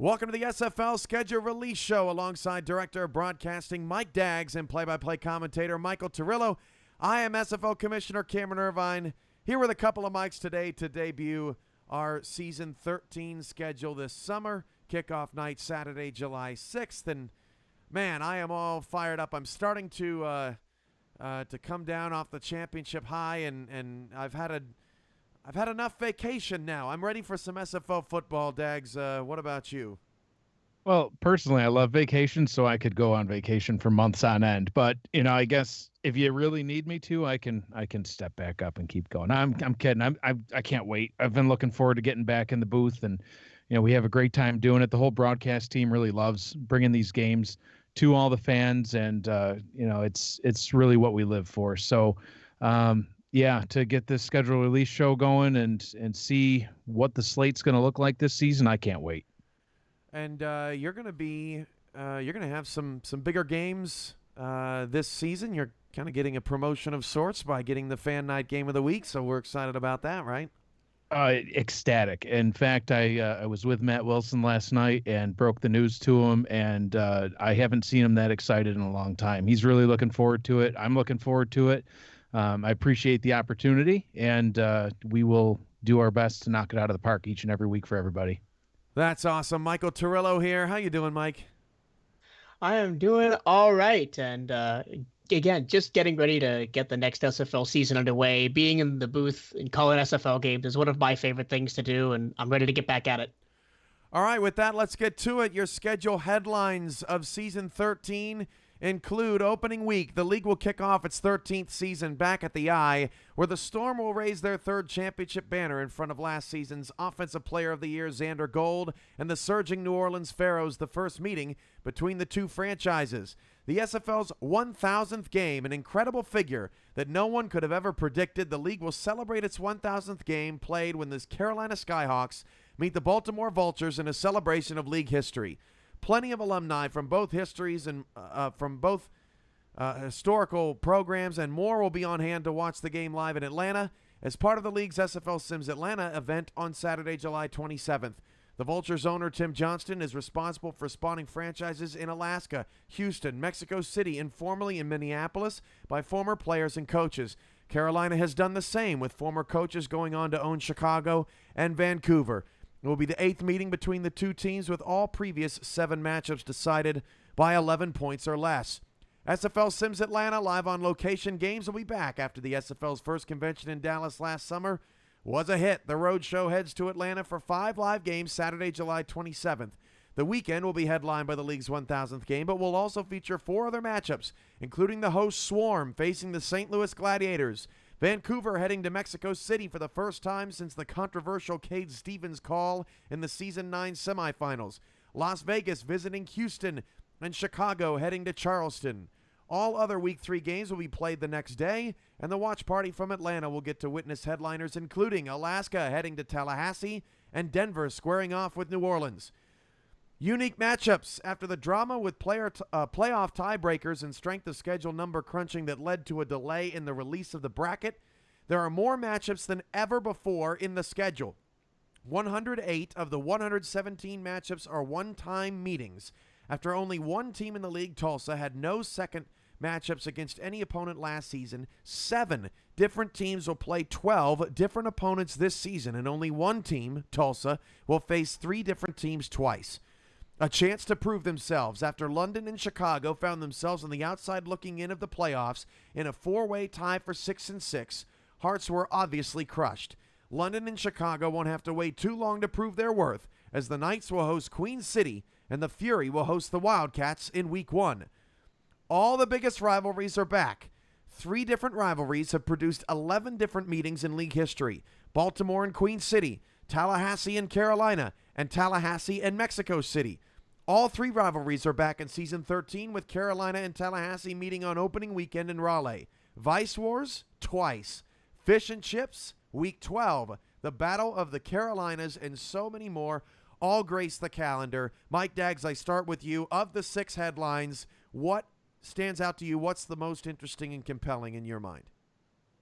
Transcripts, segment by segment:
Welcome to the SFL Schedule Release Show alongside Director of Broadcasting Mike Daggs and play-by-play commentator Michael Turillo. I am SFL Commissioner Cameron Irvine, here with a couple of mics today to debut our Season 13 schedule this summer. Kickoff night Saturday, July 6th. And, man, I am all fired up. I'm starting to come down off the championship high, and I've had enough vacation now. I'm ready for some SFL football, Dags. What about you? Well, personally, I love vacation, so I could go on vacation for months on end. But I guess if you really need me to, I can step back up and keep going. I'm kidding. I can't wait. I've been looking forward to getting back in the booth, and we have a great time doing it. The whole broadcast team really loves bringing these games to all the fans, and it's really what we live for. So. Yeah, to get this schedule release show going and see what the slate's going to look like this season, I can't wait. And you're going to have some bigger games this season. You're kind of getting a promotion of sorts by getting the Fan Night Game of the Week, so we're excited about that, right? Ecstatic. In fact, I was with Matt Wilson last night and broke the news to him, and I haven't seen him that excited in a long time. He's really looking forward to it. I'm looking forward to it. I appreciate the opportunity, and we will do our best to knock it out of the park each and every week for everybody. That's awesome. Michael Turillo here. How you doing, Mike? I am doing all right, and again, just getting ready to get the next SFL season underway. Being in the booth and calling SFL games is one of my favorite things to do, and I'm ready to get back at it. All right, with that, let's get to it. Your schedule headlines of Season 13 include opening week. The league will kick off its 13th season back at the I, where the Storm will raise their third championship banner in front of last season's Offensive Player of the Year, Xander Gold, and the surging New Orleans Pharaohs, the first meeting between the two franchises. The SFL's 1,000th game, an incredible figure that no one could have ever predicted. The league will celebrate its 1,000th game played when the Carolina Skyhawks meet the Baltimore Vultures in a celebration of league history. Plenty of alumni from both histories and from both historical programs and more will be on hand to watch the game live in Atlanta as part of the league's SFL Sims Atlanta event on Saturday, July 27th. The Vultures owner, Tim Johnston, is responsible for spawning franchises in Alaska, Houston, Mexico City, and formerly in Minneapolis by former players and coaches. Carolina has done the same, with former coaches going on to own Chicago and Vancouver. It will be the 8th meeting between the two teams, with all previous 7 matchups decided by 11 points or less. SFL Sims Atlanta live on location games will be back after the SFL's first convention in Dallas last summer was a hit. The road show heads to Atlanta for 5 live games Saturday, July 27th. The weekend will be headlined by the league's 1,000th game, but will also feature 4 other matchups, including the host Swarm facing the St. Louis Gladiators, Vancouver heading to Mexico City for the first time since the controversial Cade Stevens call in the Season 9 semifinals, Las Vegas visiting Houston, and Chicago heading to Charleston. All other Week 3 games will be played the next day, and the watch party from Atlanta will get to witness headliners including Alaska heading to Tallahassee and Denver squaring off with New Orleans. Unique matchups after the drama with playoff tiebreakers and strength of schedule number crunching that led to a delay in the release of the bracket. There are more matchups than ever before in the schedule. 108 of the 117 matchups are one-time meetings. After only one team in the league, Tulsa, had no second matchups against any opponent last season, 7 different teams will play 12 different opponents this season, and only one team, Tulsa, will face 3 different teams twice. A chance to prove themselves after London and Chicago found themselves on the outside looking in of the playoffs in a 4-way tie for 6 and 6. Hearts were obviously crushed. London and Chicago won't have to wait too long to prove their worth, as the Knights will host Queen City and the Fury will host the Wildcats in Week 1. All the biggest rivalries are back. 3 different rivalries have produced 11 different meetings in league history. Baltimore and Queen City, Tallahassee and Carolina, and Tallahassee and Mexico City. All 3 rivalries are back in Season 13, with Carolina and Tallahassee meeting on opening weekend in Raleigh. Vice Wars, twice. Fish and Chips, Week 12. The Battle of the Carolinas, and so many more all grace the calendar. Mike Daggs, I start with you. Of the 6 headlines, what stands out to you? What's the most interesting and compelling in your mind?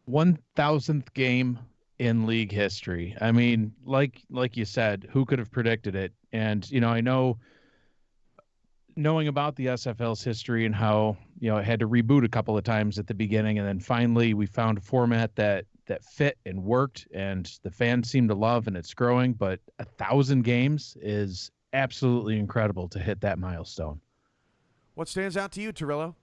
1,000th game in league history. I mean, like you said, who could have predicted it? And I know, knowing about the SFL's history and how it had to reboot a couple of times at the beginning, and then finally we found a format that fit and worked, and the fans seem to love, and it's growing. But 1,000 games is absolutely incredible to hit that milestone. What stands out to you, Torillo?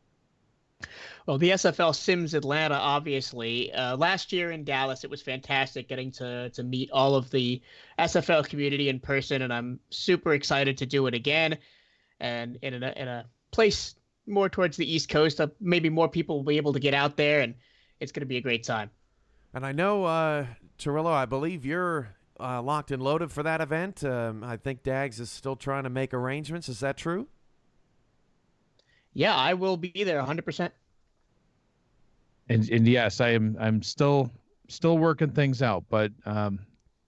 Well, the SFL Sims Atlanta, obviously. Last year in Dallas, it was fantastic getting to meet all of the SFL community in person, and I'm super excited to do it again. And in a place more towards the East Coast, maybe more people will be able to get out there, and it's going to be a great time. And I know, Torillo, I believe you're locked and loaded for that event. I think Dags is still trying to make arrangements. Is that true? Yeah, I will be there 100%. And yes, I'm still working things out, but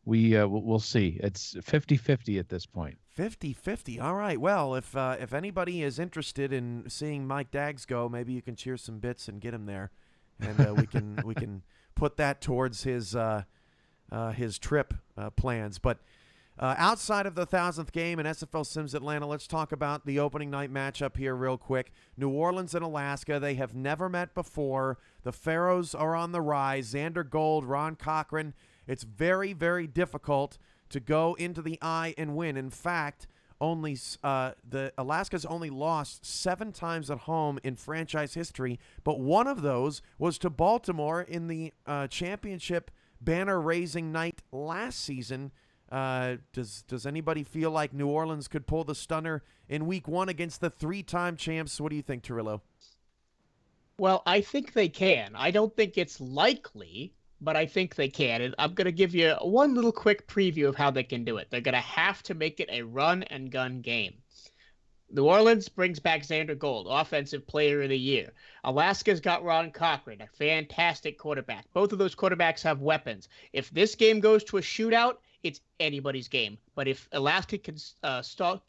we'll see. It's 50-50 at this point. 50-50. All right. Well, if anybody is interested in seeing Mike Dags go, maybe you can cheer some bits and get him there, and we can put that towards his trip plans. But outside of the 1,000th game in SFL Sims Atlanta, let's talk about the opening night matchup here real quick. New Orleans and Alaska, they have never met before. The Pharaohs are on the rise. Xander Gold, Ron Cochran. It's very, very difficult to go into the eye and win. In fact, the Alaska's only lost 7 times at home in franchise history, but one of those was to Baltimore in the championship banner-raising night last season. Does anybody feel like New Orleans could pull the stunner in week 1 against the 3-time champs? What do you think, Torillo? Well, I think they can. I don't think it's likely, but I think they can. And I'm going to give you one little quick preview of how they can do it. They're going to have to make it a run-and-gun game. New Orleans brings back Xander Gold, Offensive Player of the Year. Alaska's got Ron Cochran, a fantastic quarterback. Both of those quarterbacks have weapons. If this game goes to a shootout, it's anybody's game. But if Alaska can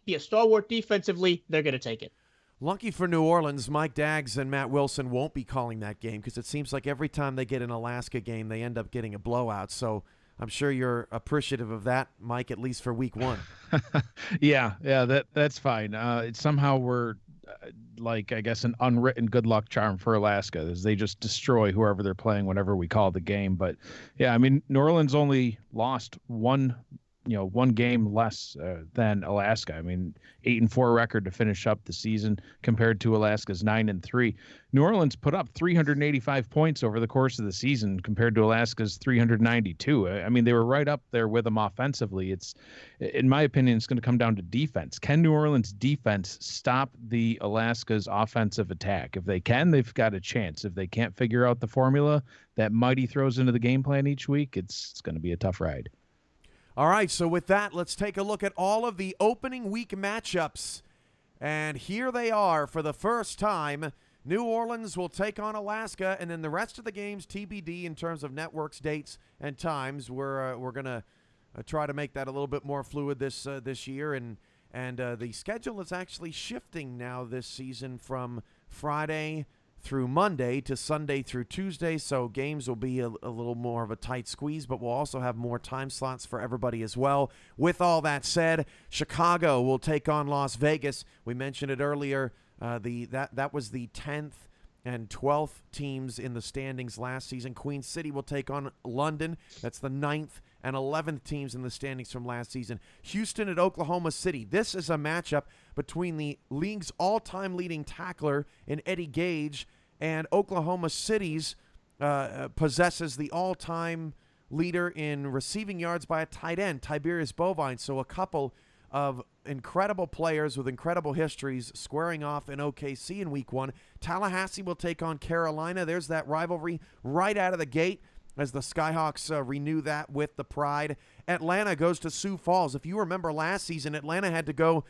be a stalwart defensively, they're going to take it. Lucky for New Orleans, Mike Dags and Matt Wilson won't be calling that game because it seems like every time they get an Alaska game, they end up getting a blowout. So I'm sure you're appreciative of that, Mike, at least for week 1. Yeah, that's fine. Somehow we're like, I guess, an unwritten good luck charm for Alaska, as they just destroy whoever they're playing whenever we call the game. But yeah, I mean, New Orleans only lost one game less than Alaska. I mean, 8-4 record to finish up the season compared to Alaska's 9-3. New Orleans put up 385 points over the course of the season compared to Alaska's 392. I mean, they were right up there with them offensively. It's, in my opinion, it's going to come down to defense. Can New Orleans defense stop the Alaska's offensive attack? If they can, they've got a chance. If they can't figure out the formula that Mighty throws into the game plan each week, it's going to be a tough ride. All right, so with that, let's take a look at all of the opening week matchups. And here they are for the first time. New Orleans will take on Alaska, and then the rest of the games TBD in terms of networks, dates, and times. We're going to try to make that a little bit more fluid this year. And the schedule is actually shifting now this season from Friday through Monday to Sunday through Tuesday, so games will be a little more of a tight squeeze, but we'll also have more time slots for everybody as well. With all that said, Chicago will take on Las Vegas. We mentioned it earlier. That was the 10th and 12th teams in the standings last season. Queen City will take on London. That's the 9th and 11th teams in the standings from last season. Houston at Oklahoma City. This is a matchup between the league's all-time leading tackler in Eddie Gage and Oklahoma City's possesses the all-time leader in receiving yards by a tight end, Tiberius Bovine. So a couple of incredible players with incredible histories squaring off in OKC in week 1. Tallahassee will take on Carolina. There's that rivalry right out of the gate as the Skyhawks renew that with the Pride. Atlanta goes to Sioux Falls. If you remember last season, Atlanta had to go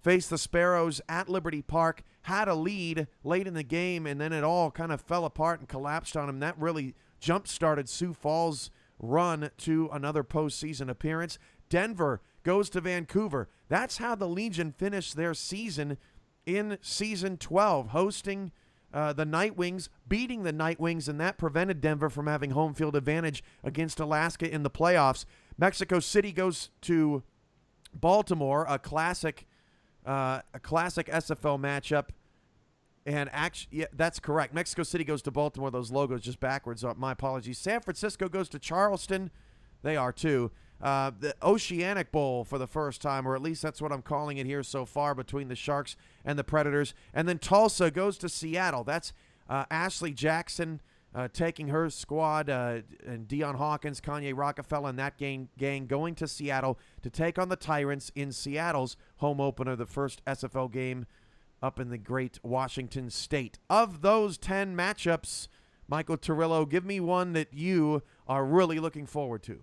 face the Sparrows at Liberty Park, had a lead late in the game, and then it all kind of fell apart and collapsed on them. That really jump-started Sioux Falls' run to another postseason appearance. Denver goes to Vancouver. That's how the Legion finished their season in Season 12, hosting the Nightwings beating the Nightwings, and that prevented Denver from having home field advantage against Alaska in the playoffs. Mexico City goes to Baltimore, a classic SFL matchup. And actually, yeah, that's correct. Mexico City goes to Baltimore. Those logos just backwards. My apologies. San Francisco goes to Charleston. They are too. The Oceanic Bowl for the first time, or at least that's what I'm calling it here so far, between the Sharks and the Predators. And then Tulsa goes to Seattle. That's Ashley Jackson taking her squad, and Dion Hawkins, Kanye Rockefeller, and that gang going to Seattle to take on the Tyrants in Seattle's home opener, the first SFL game up in the great Washington State. Of those 10 matchups, Michael Turillo, give me one that you are really looking forward to.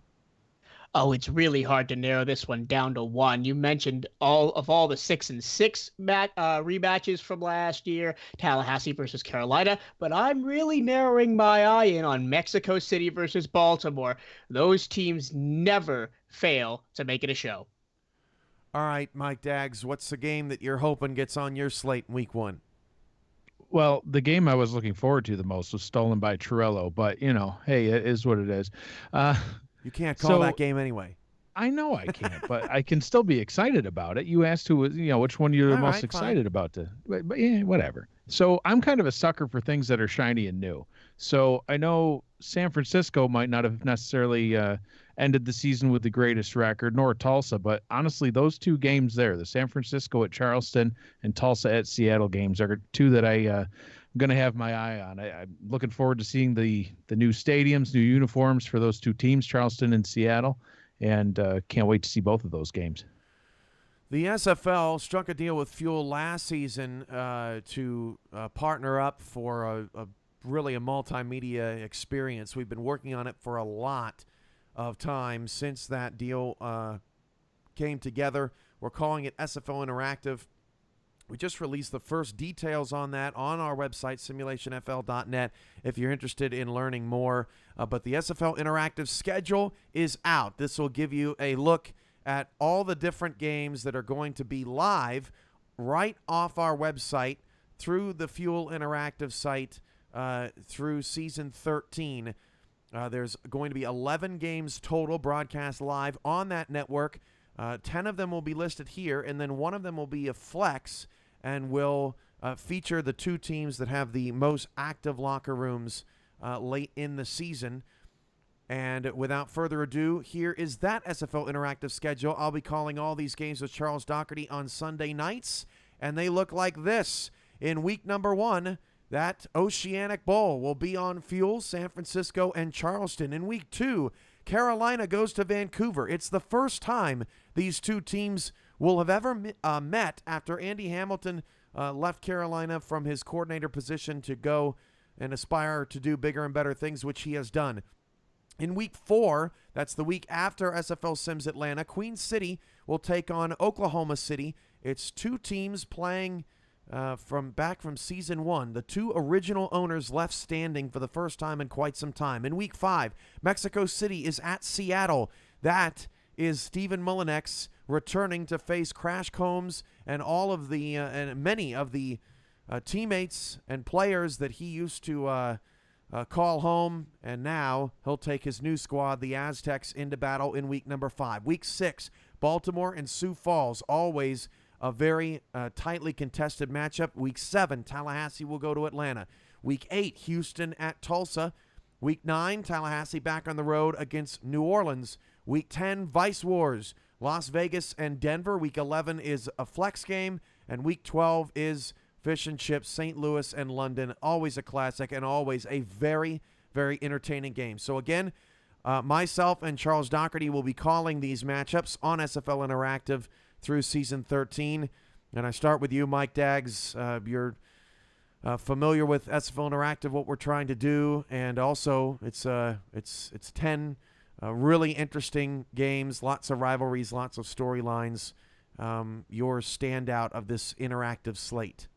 Oh, it's really hard to narrow this one down to one. You mentioned all the 6-6 rematches from last year, Tallahassee versus Carolina, but I'm really narrowing my eye in on Mexico City versus Baltimore. Those teams never fail to make it a show. All right, Mike Daggs, what's the game that you're hoping gets on your slate in week 1? Well, the game I was looking forward to the most was stolen by Torello, but, hey, it is what it is. You can't call that game anyway. I know I can't, but I can still be excited about it. You asked which one you're the most excited about but yeah, whatever. So I'm kind of a sucker for things that are shiny and new. So I know San Francisco might not have necessarily ended the season with the greatest record, nor Tulsa, but honestly, those two games there, the San Francisco at Charleston and Tulsa at Seattle games, are two that I'm going to have my eye on. I'm looking forward to seeing the new stadiums, new uniforms for those two teams, Charleston and Seattle, and can't wait to see both of those games. The SFL struck a deal with Fuel last season to partner up for really a multimedia experience. We've been working on it for a lot of time since that deal came together. We're calling it SFL Interactive. We just released the first details on that on our website, simulationfl.net, if you're interested in learning more. But the SFL Interactive schedule is out. This will give you a look at all the different games that are going to be live right off our website through the Fuel Interactive site through season 13. There's going to be 11 games total broadcast live on that network. 10 of them will be listed here, and then one of them will be a flex and will feature the two teams that have the most active locker rooms late in the season. And without further ado, here is that SFL Interactive schedule. I'll be calling all these games with Charles Doherty on Sunday nights, and they look like this. In week number 1, that Oceanic Bowl will be on Fuel, San Francisco, and Charleston. In week 2, Carolina goes to Vancouver. It's the first time these two teams will have ever met after Andy Hamilton left Carolina from his coordinator position to go and aspire to do bigger and better things, which he has done. In week 4, that's the week after SFL Sims Atlanta, Queen City will take on Oklahoma City. It's two teams playing from season 1. The two original owners left standing for the first time in quite some time. In week 5, Mexico City is at Seattle. That is Stephen Mullinex returning to face Crash Combs and all of the and many of the teammates and players that he used to call home, and now he'll take his new squad, the Aztecs, into battle in week number 5. Week 6, Baltimore and Sioux Falls, always a very tightly contested matchup. Week 7, Tallahassee will go to Atlanta. Week 8, Houston at Tulsa. Week 9, Tallahassee back on the road against New Orleans. Week 10, Vice Wars, Las Vegas and Denver. Week 11 is a flex game, and Week 12 is Fish and Chips, St. Louis and London. Always a classic and always a very, very entertaining game. So again, myself and Charles Doherty will be calling these matchups on SFL Interactive through season 13. And I start with you, Mike Daggs. You're familiar with SFL Interactive, what we're trying to do, and also it's 10 really interesting games, lots of rivalries, lots of storylines. Your standout of this interactive slate.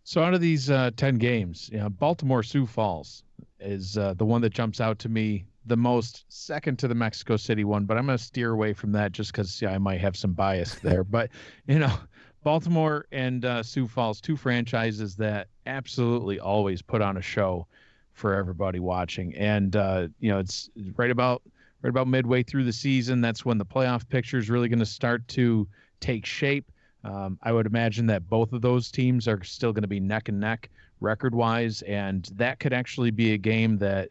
So out of these 10 games, Baltimore Sioux Falls is the one that jumps out to me the most, second to the Mexico City one, but I'm going to steer away from that just because I might have some bias there. But, Baltimore and Sioux Falls, two franchises that absolutely always put on a show for everybody watching. And it's right about midway through the season. That's when the playoff picture is really going to start to take shape. I would imagine that both of those teams are still going to be neck and neck record-wise, and that could actually be a game that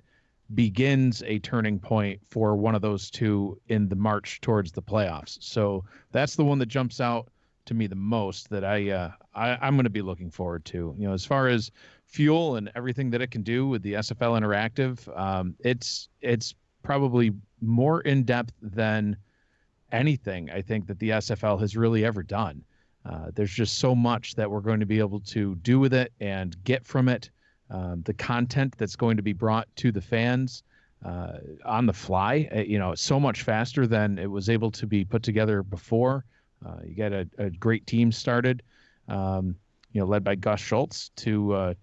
begins a turning point for one of those two in the march towards the playoffs. So that's the one that jumps out to me the most that I'm going to be looking forward to. As far as fuel and everything that it can do with the SFL Interactive, it's probably more in depth than anything I think that the SFL has really ever done. There's just so much that we're going to be able to do with it and get from it. The content that's going to be brought to the fans on the fly, so much faster than it was able to be put together before. You got a great team started, led by Gus Schultz to,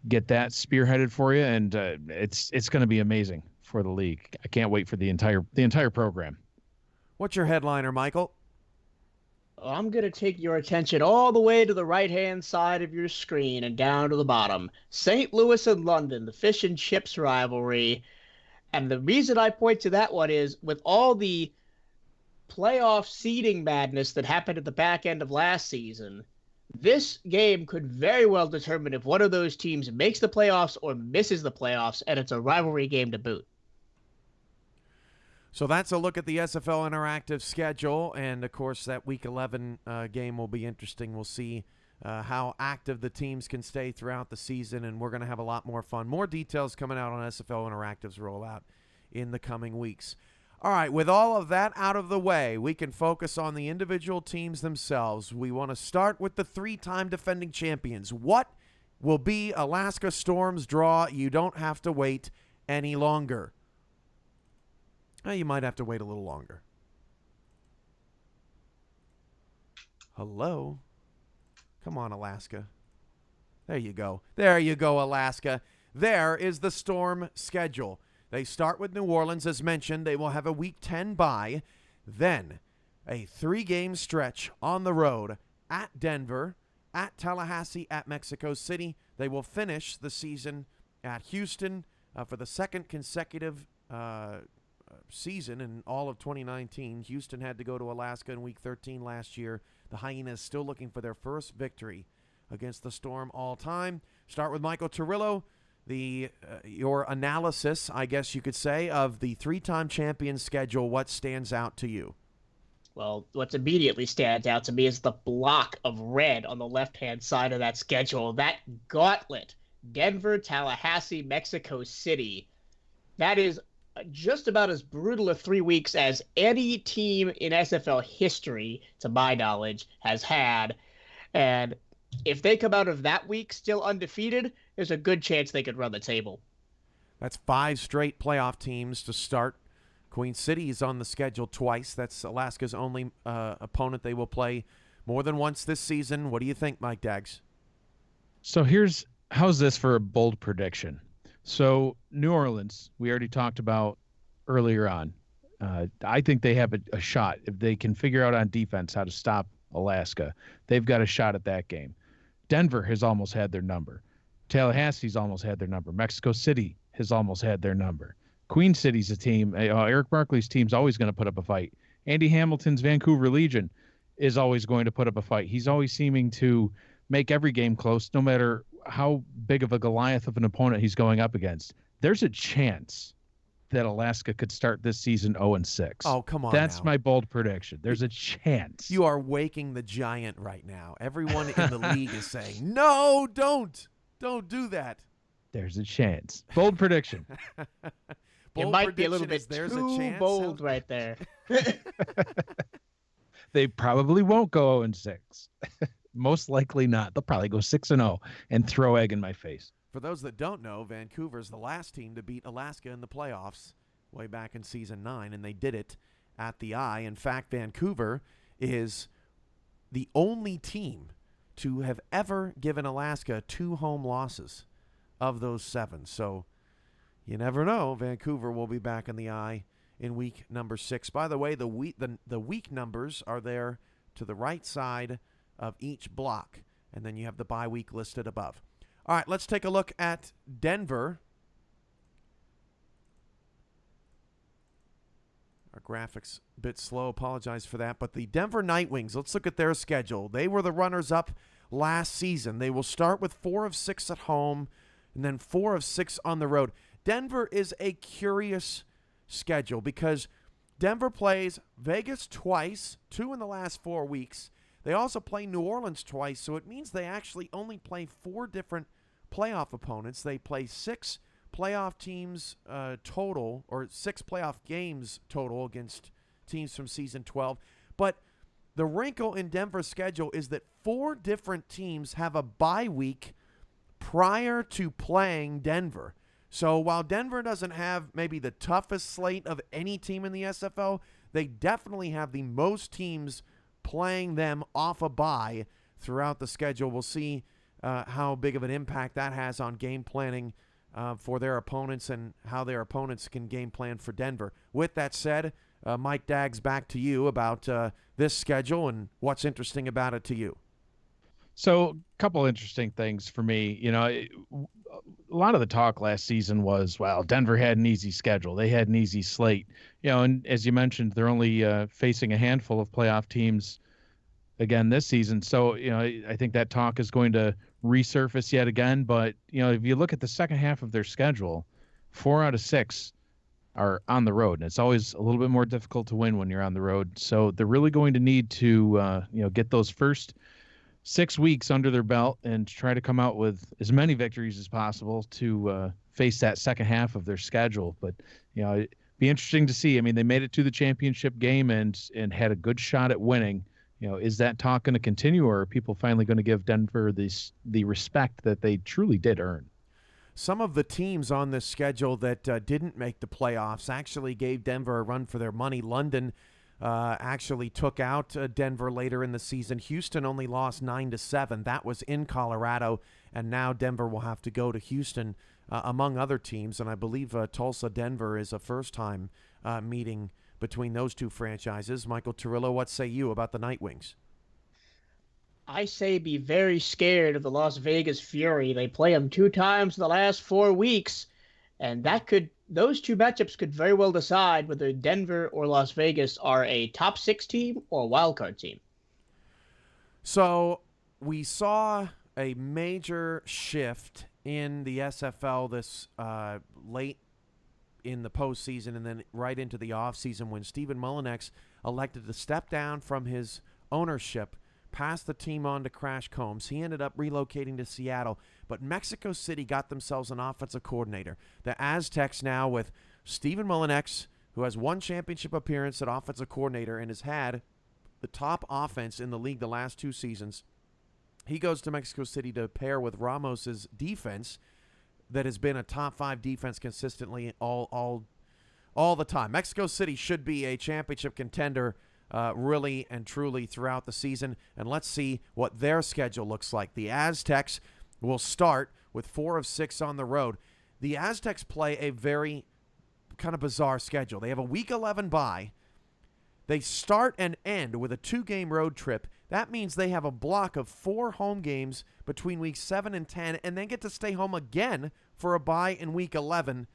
get that spearheaded for you. And it's going to be amazing for the league. I can't wait for the entire program. What's your headliner, Michael? I'm going to take your attention all the way to the right-hand side of your screen and down to the bottom. St. Louis and London, the fish and chips rivalry. And the reason I point to that one is with all the playoff seeding madness that happened at the back end of last season, this game could very well determine if one of those teams makes the playoffs or misses the playoffs, and it's a rivalry game to boot. So that's a look at the SFL Interactive schedule, and, of course, that Week 11 game will be interesting. We'll see how active the teams can stay throughout the season, and we're going to have a lot more fun. More details coming out on SFL Interactive's rollout in the coming weeks. All right, with all of that out of the way, we can focus on the individual teams themselves. We want to start with the three-time defending champions. What will be Alaska Storm's draw? You don't have to wait any longer. You might have to wait a little longer. Hello? Come on, Alaska. There you go. There you go, Alaska. There is the Storm schedule. They start with New Orleans, as mentioned. They will have a Week 10 bye. Then a 3-game stretch on the road at Denver, at Tallahassee, at Mexico City. They will finish the season at Houston for the second consecutive season in all of 2019. Houston had to go to Alaska in Week 13 last year. The Hyenas still looking for their first victory against the Storm all time. Start with Michael Turillo. Your analysis, I guess you could say, of the three-time champion schedule. What stands out to you? Well, what immediately stands out to me is the block of red on the left-hand side of that schedule. That gauntlet, Denver, Tallahassee, Mexico City. That is just about as brutal a 3 weeks as any team in SFL history, to my knowledge, has had. And if they come out of that week still undefeated, there's a good chance they could run the table. That's 5 straight playoff teams to start. Queen City is on the schedule twice. That's Alaska's only opponent they will play more than once this season. What do you think, Mike Daggs? So how's this for a bold prediction? So New Orleans, we already talked about earlier on. I think they have a shot. If they can figure out on defense how to stop Alaska, they've got a shot at that game. Denver has almost had their number. Tallahassee's almost had their number. Mexico City has almost had their number. Queen City's a team. Eric Barkley's team's always going to put up a fight. Andy Hamilton's Vancouver Legion is always going to put up a fight. He's always seeming to make every game close, no matter how big of a Goliath of an opponent he's going up against. There's a chance that Alaska could start this season 0-6. Oh, come on. That's now. my bold prediction. There's a chance. You are waking the giant right now. Everyone in the league is saying, no, don't do that. There's a chance. Bold prediction. It might be a little bit too bold right there. They probably won't go 0-6. Most likely not. They'll probably go 6-0 and throw egg in my face. For those that don't know, Vancouver's the last team to beat Alaska in the playoffs way back in Season 9, and they did it at the Eye. In fact, Vancouver is the only team to have ever given Alaska 2 home losses of those 7. So you never know. Vancouver will be back in the Eye in week number 6. By the way, the week numbers are there to the right side of each block, and then you have the bye week listed above. All right, let's take a look at Denver. Our graphics a bit slow. Apologize for that. But the Denver Nightwings, let's look at their schedule. They were the runners-up last season. They will start with 4 of 6 at home and then 4 of 6 on the road. Denver is a curious schedule because Denver plays Vegas twice, 2 in the last 4 weeks. They also play New Orleans twice, so it means they actually only play 4 different playoff opponents. They play 6 playoff teams total, or 6 playoff games total against teams from season 12. But the wrinkle in Denver's schedule is that 4 different teams have a bye week prior to playing Denver. So while Denver doesn't have maybe the toughest slate of any team in the SFL, they definitely have the most teams playing them off a bye throughout the schedule. We'll see how big of an impact that has on game planning for their opponents and how their opponents can game plan for Denver. With that said, Mike Daggs, back to you about this schedule and what's interesting about it to you. So a couple interesting things for me. A lot of the talk last season was, well, Denver had an easy schedule. They had an easy slate. And as you mentioned, they're only facing a handful of playoff teams again this season. So, I think that talk is going to resurface yet again. But, if you look at the second half of their schedule, 4 out of 6 are on the road. And it's always a little bit more difficult to win when you're on the road. So they're really going to need to, get those first 6 weeks under their belt and try to come out with as many victories as possible to face that second half of their schedule. But, it'd be interesting to see. I mean, they made it to the championship game and had a good shot at winning. Is that talk going to continue, or are people finally going to give Denver the respect that they truly did earn? Some of the teams on this schedule that didn't make the playoffs actually gave Denver a run for their money. London actually took out Denver later in the season. Houston only lost 9-7. That was in Colorado, and now Denver will have to go to Houston among other teams. And I believe Tulsa-Denver is a first-time meeting between those two franchises. Michael Turillo, what say you about the Nightwings? I say be very scared of the Las Vegas Fury. They play them 2 times in the last 4 weeks, and those 2 matchups could very well decide whether Denver or Las Vegas are a top 6 team or a wildcard team. So we saw a major shift in the SFL this late in the postseason and then right into the offseason when Stephen Mullinex elected to step down from his ownership, pass the team on to Crash Combs. He ended up relocating to Seattle, but Mexico City got themselves an offensive coordinator. The Aztecs now with Stephen Mullinex, who has 1 championship appearance at offensive coordinator and has had the top offense in the league the last 2 seasons. He goes to Mexico City to pair with Ramos's defense that has been a top 5 defense consistently all the time. Mexico City should be a championship contender really and truly throughout the season, and let's see what their schedule looks like. The Aztecs will start with 4 of 6 on the road. The Aztecs play a very kind of bizarre schedule. They have a Week 11 bye. They start and end with a 2-game road trip. That means they have a block of 4 home games between weeks 7 and 10, and then get to stay home again for a bye in week 11.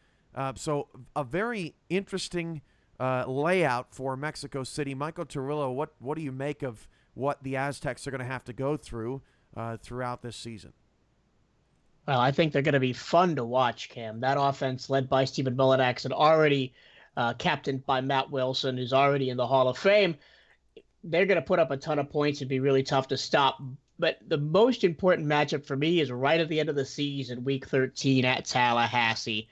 So a very interesting layout for Mexico City. Michael Turillo, what do you make of what the Aztecs are going to have to go through throughout this season? Well, I think they're going to be fun to watch, Cam. That offense led by Stephen Mullinex and already captained by Matt Wilson, who's already in the Hall of Fame. They're going to put up a ton of points and be really tough to stop. But the most important matchup for me is right at the end of the season, Week 13 at Tallahassee.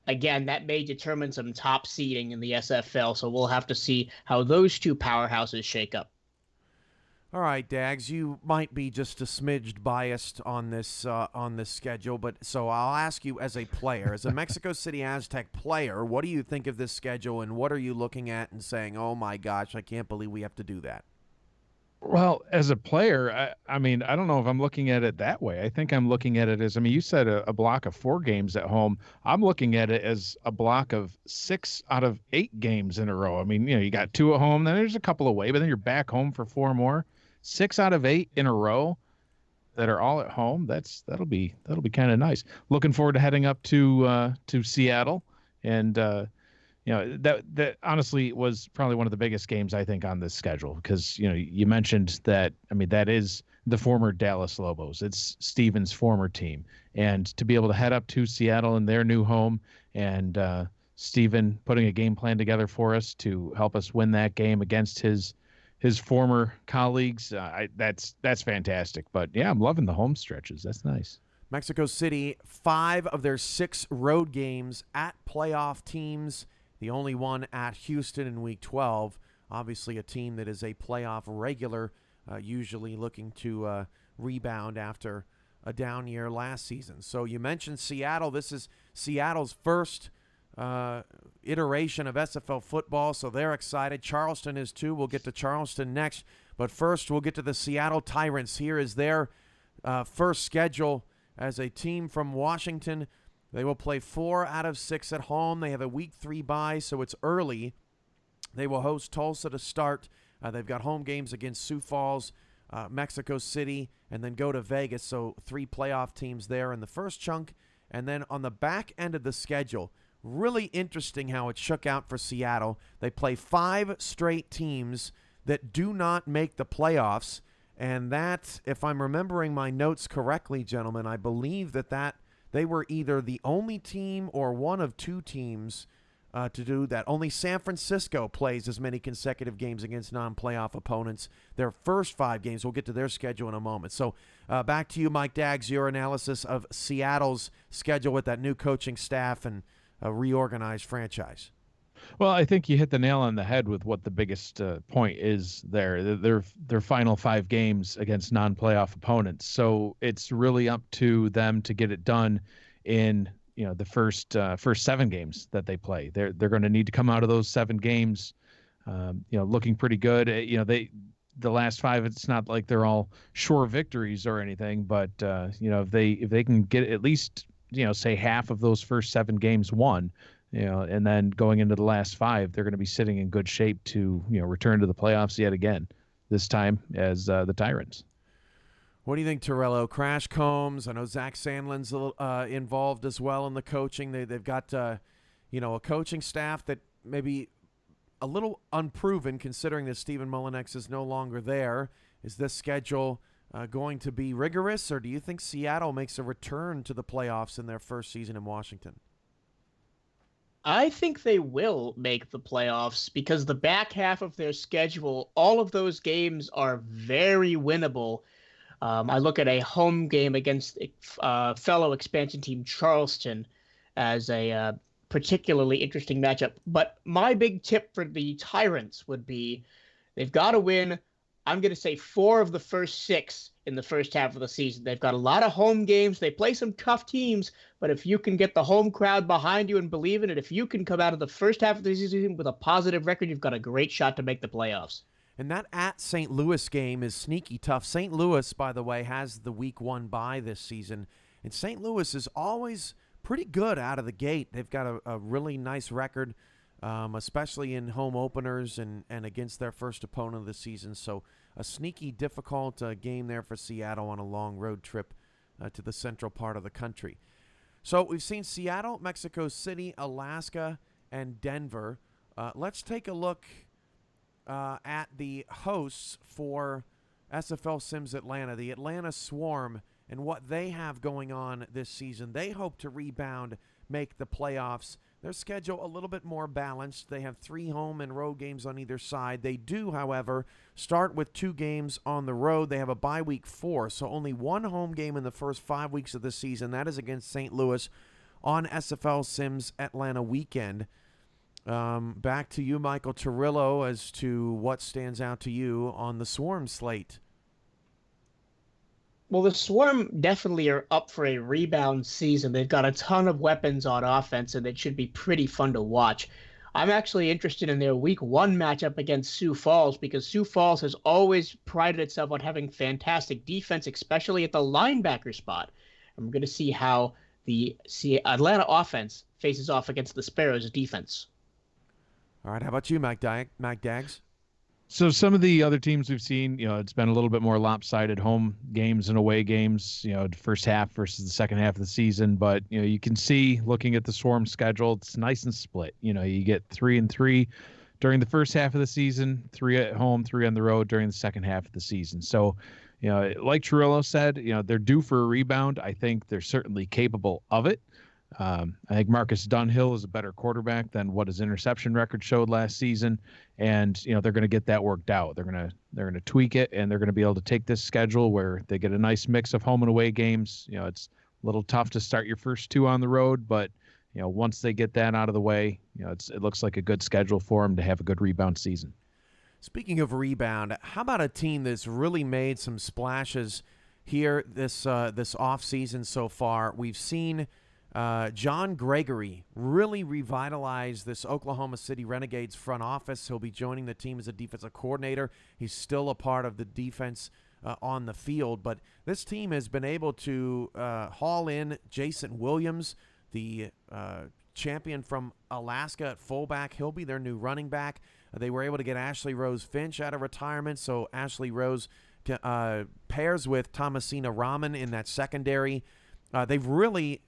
Again, that may determine some top seeding in the SFL, so we'll have to see how those 2 powerhouses shake up. All right, Dags, you might be just a smidged biased on this schedule, but so I'll ask you as a player, as a Mexico City Aztec player, what do you think of this schedule, and what are you looking at and saying, oh my gosh, I can't believe we have to do that? Well, as a player, I mean, I don't know if I'm looking at it that way. I think I'm looking at it as, I mean, you said a block of 4 games at home. I'm looking at it as a block of 6 out of 8 games in a row. I mean, you got 2 at home, then there's a couple away, but then you're back home for 4 more. 6 out of 8 in a row. that are all at home. That'll be kind of nice. Looking forward to heading up to Seattle, and that honestly was probably one of the biggest games I think on this schedule, because you mentioned that. I mean, that is the former Dallas Lobos. It's Steven's former team, and to be able to head up to Seattle in their new home, and Steven putting a game plan together for us to help us win that game against his former colleagues. That's fantastic. But yeah, I'm loving the home stretches. That's nice. Mexico City, 5 of their 6 road games at playoff teams. The only one at Houston in Week 12. Obviously a team that is a playoff regular, usually looking to rebound after a down year last season. So you mentioned Seattle. This is Seattle's first iteration of SFL football, so they're excited. Charleston is too. We'll get to Charleston next, but first we'll get to the Seattle Tyrants. Here is their first schedule as a team from Washington. They will play 4 out of 6 at home. They have a Week 3 bye, so it's early. They will host Tulsa to start. They've got home games against Sioux Falls, Mexico City, and then go to Vegas, so 3 playoff teams there in the first chunk. And then on the back end of the schedule, really interesting how it shook out for Seattle. They play 5 straight teams that do not make the playoffs. And that, if I'm remembering my notes correctly, gentlemen, I believe that they were either the only team or one of 2 teams to do that. Only San Francisco plays as many consecutive games against non-playoff opponents. Their first 5 games, we'll get to their schedule in a moment. So back to you, Mike Daggs, your analysis of Seattle's schedule with that new coaching staff and a reorganized franchise. Well, I think you hit the nail on the head with what the biggest point is there. Their final 5 games against non-playoff opponents. So it's really up to them to get it done in the first 7 games that they play. They're going to need to come out of those 7 games, looking pretty good. The last 5, it's not like they're all sure victories or anything, but if they can get at least say half of those first 7 games won, and then going into the last 5, they're going to be sitting in good shape to, return to the playoffs yet again, this time as the Tyrants. What do you think, Torello? Crash Combs, I know Zach Sandlin's involved as well in the coaching. They've got, a coaching staff that maybe a little unproven considering that Stephen Mullinex is no longer there. Is this schedule going to be rigorous, or do you think Seattle makes a return to the playoffs in their first season in Washington? I think they will make the playoffs because the back half of their schedule, all of those games are very winnable. I look at a home game against fellow expansion team Charleston as a particularly interesting matchup. But my big tip for the Tyrants would be they've got to win, I'm going to say 4 of the first 6 in the first half of the season. They've got a lot of home games. They play some tough teams, but if you can get the home crowd behind you and believe in it, if you can come out of the first half of the season with a positive record, you've got a great shot to make the playoffs. And that at St. Louis game is sneaky tough. St. Louis, by the way, has the Week 1 bye this season, and St. Louis is always pretty good out of the gate. They've got a really nice record, especially in home openers and against their first opponent of the season. So a sneaky, difficult game there for Seattle on a long road trip to the central part of the country. So we've seen Seattle, Mexico City, Alaska, and Denver. Let's take a look at the hosts for SFL Sims Atlanta, the Atlanta Swarm, and what they have going on this season. They hope to rebound, make the playoffs. Their schedule a little bit more balanced. They have 3 home and road games on either side. They do, however, start with 2 games on the road. They have a bye week 4, so only 1 home game in the first 5 weeks of the season. That is against St. Louis on SFL Sims Atlanta weekend. Back to you, Michael Torillo, as to what stands out to you on the Swarm slate. Well, the Swarm definitely are up for a rebound season. They've got a ton of weapons on offense, and it should be pretty fun to watch. I'm actually interested in their Week 1 matchup against Sioux Falls because Sioux Falls has always prided itself on having fantastic defense, especially at the linebacker spot. And we're going to see how the Atlanta offense faces off against the Sparrows' defense. All right, how about you, Mike Daggs? So some of the other teams we've seen, it's been a little bit more lopsided home games and away games, the first half versus the second half of the season. But, you can see looking at the Swarm schedule, it's nice and split. You get 3-3 during the first half of the season, 3 at home, 3 on the road during the second half of the season. So, like Chirillo said, they're due for a rebound. I think they're certainly capable of it. I think Marcus Dunhill is a better quarterback than what his interception record showed last season, and they're going to get that worked out. They're going to tweak it, and they're going to be able to take this schedule where they get a nice mix of home and away games. It's a little tough to start your first 2 on the road, but once they get that out of the way, it looks like a good schedule for them to have a good rebound season. Speaking of rebound, how about a team that's really made some splashes here this offseason so far? We've seen John Gregory really revitalized this Oklahoma City Renegades front office. He'll be joining the team as a defensive coordinator. He's still a part of the defense on the field, but this team has been able to haul in Jason Williams, the champion from Alaska at fullback. He'll be their new running back. They were able to get Ashley Rose Finch out of retirement, so Ashley Rose pairs with Thomasina Rahman in that secondary. They've really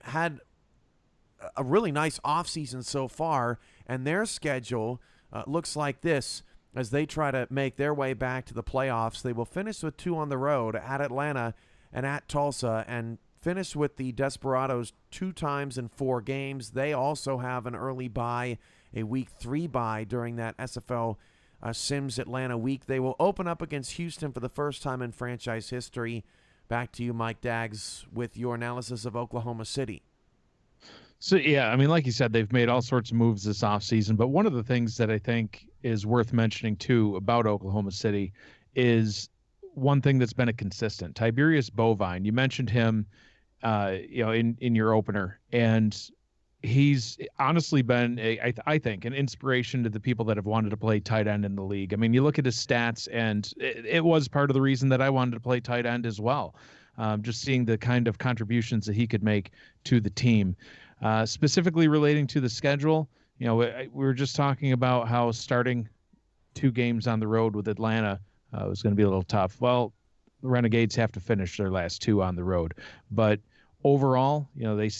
had a really nice offseason so far, and their schedule looks like this as they try to make their way back to the playoffs. They will finish with 2 on the road at Atlanta and at Tulsa, and finish with the Desperados 2 times in 4 games. They also have an early bye, a week 3 bye during that SFL Sims Atlanta week. They will open up against Houston for the first time in franchise history. Back to you, Mike Daggs, with your analysis of Oklahoma City. So, yeah, I mean, like you said, they've made all sorts of moves this offseason. But one of the things that I think is worth mentioning, too, about Oklahoma City is one thing that's been a consistent. Tiberius Bovine, you mentioned him, in your opener. And he's honestly been, I think, an inspiration to the people that have wanted to play tight end in the league. I mean, you look at his stats, and it was part of the reason that I wanted to play tight end as well. Just seeing the kind of contributions that he could make to the team. Specifically relating to the schedule, we were just talking about how starting 2 games on the road with Atlanta was going to be a little tough. Well, the Renegades have to finish their last 2 on the road, but overall,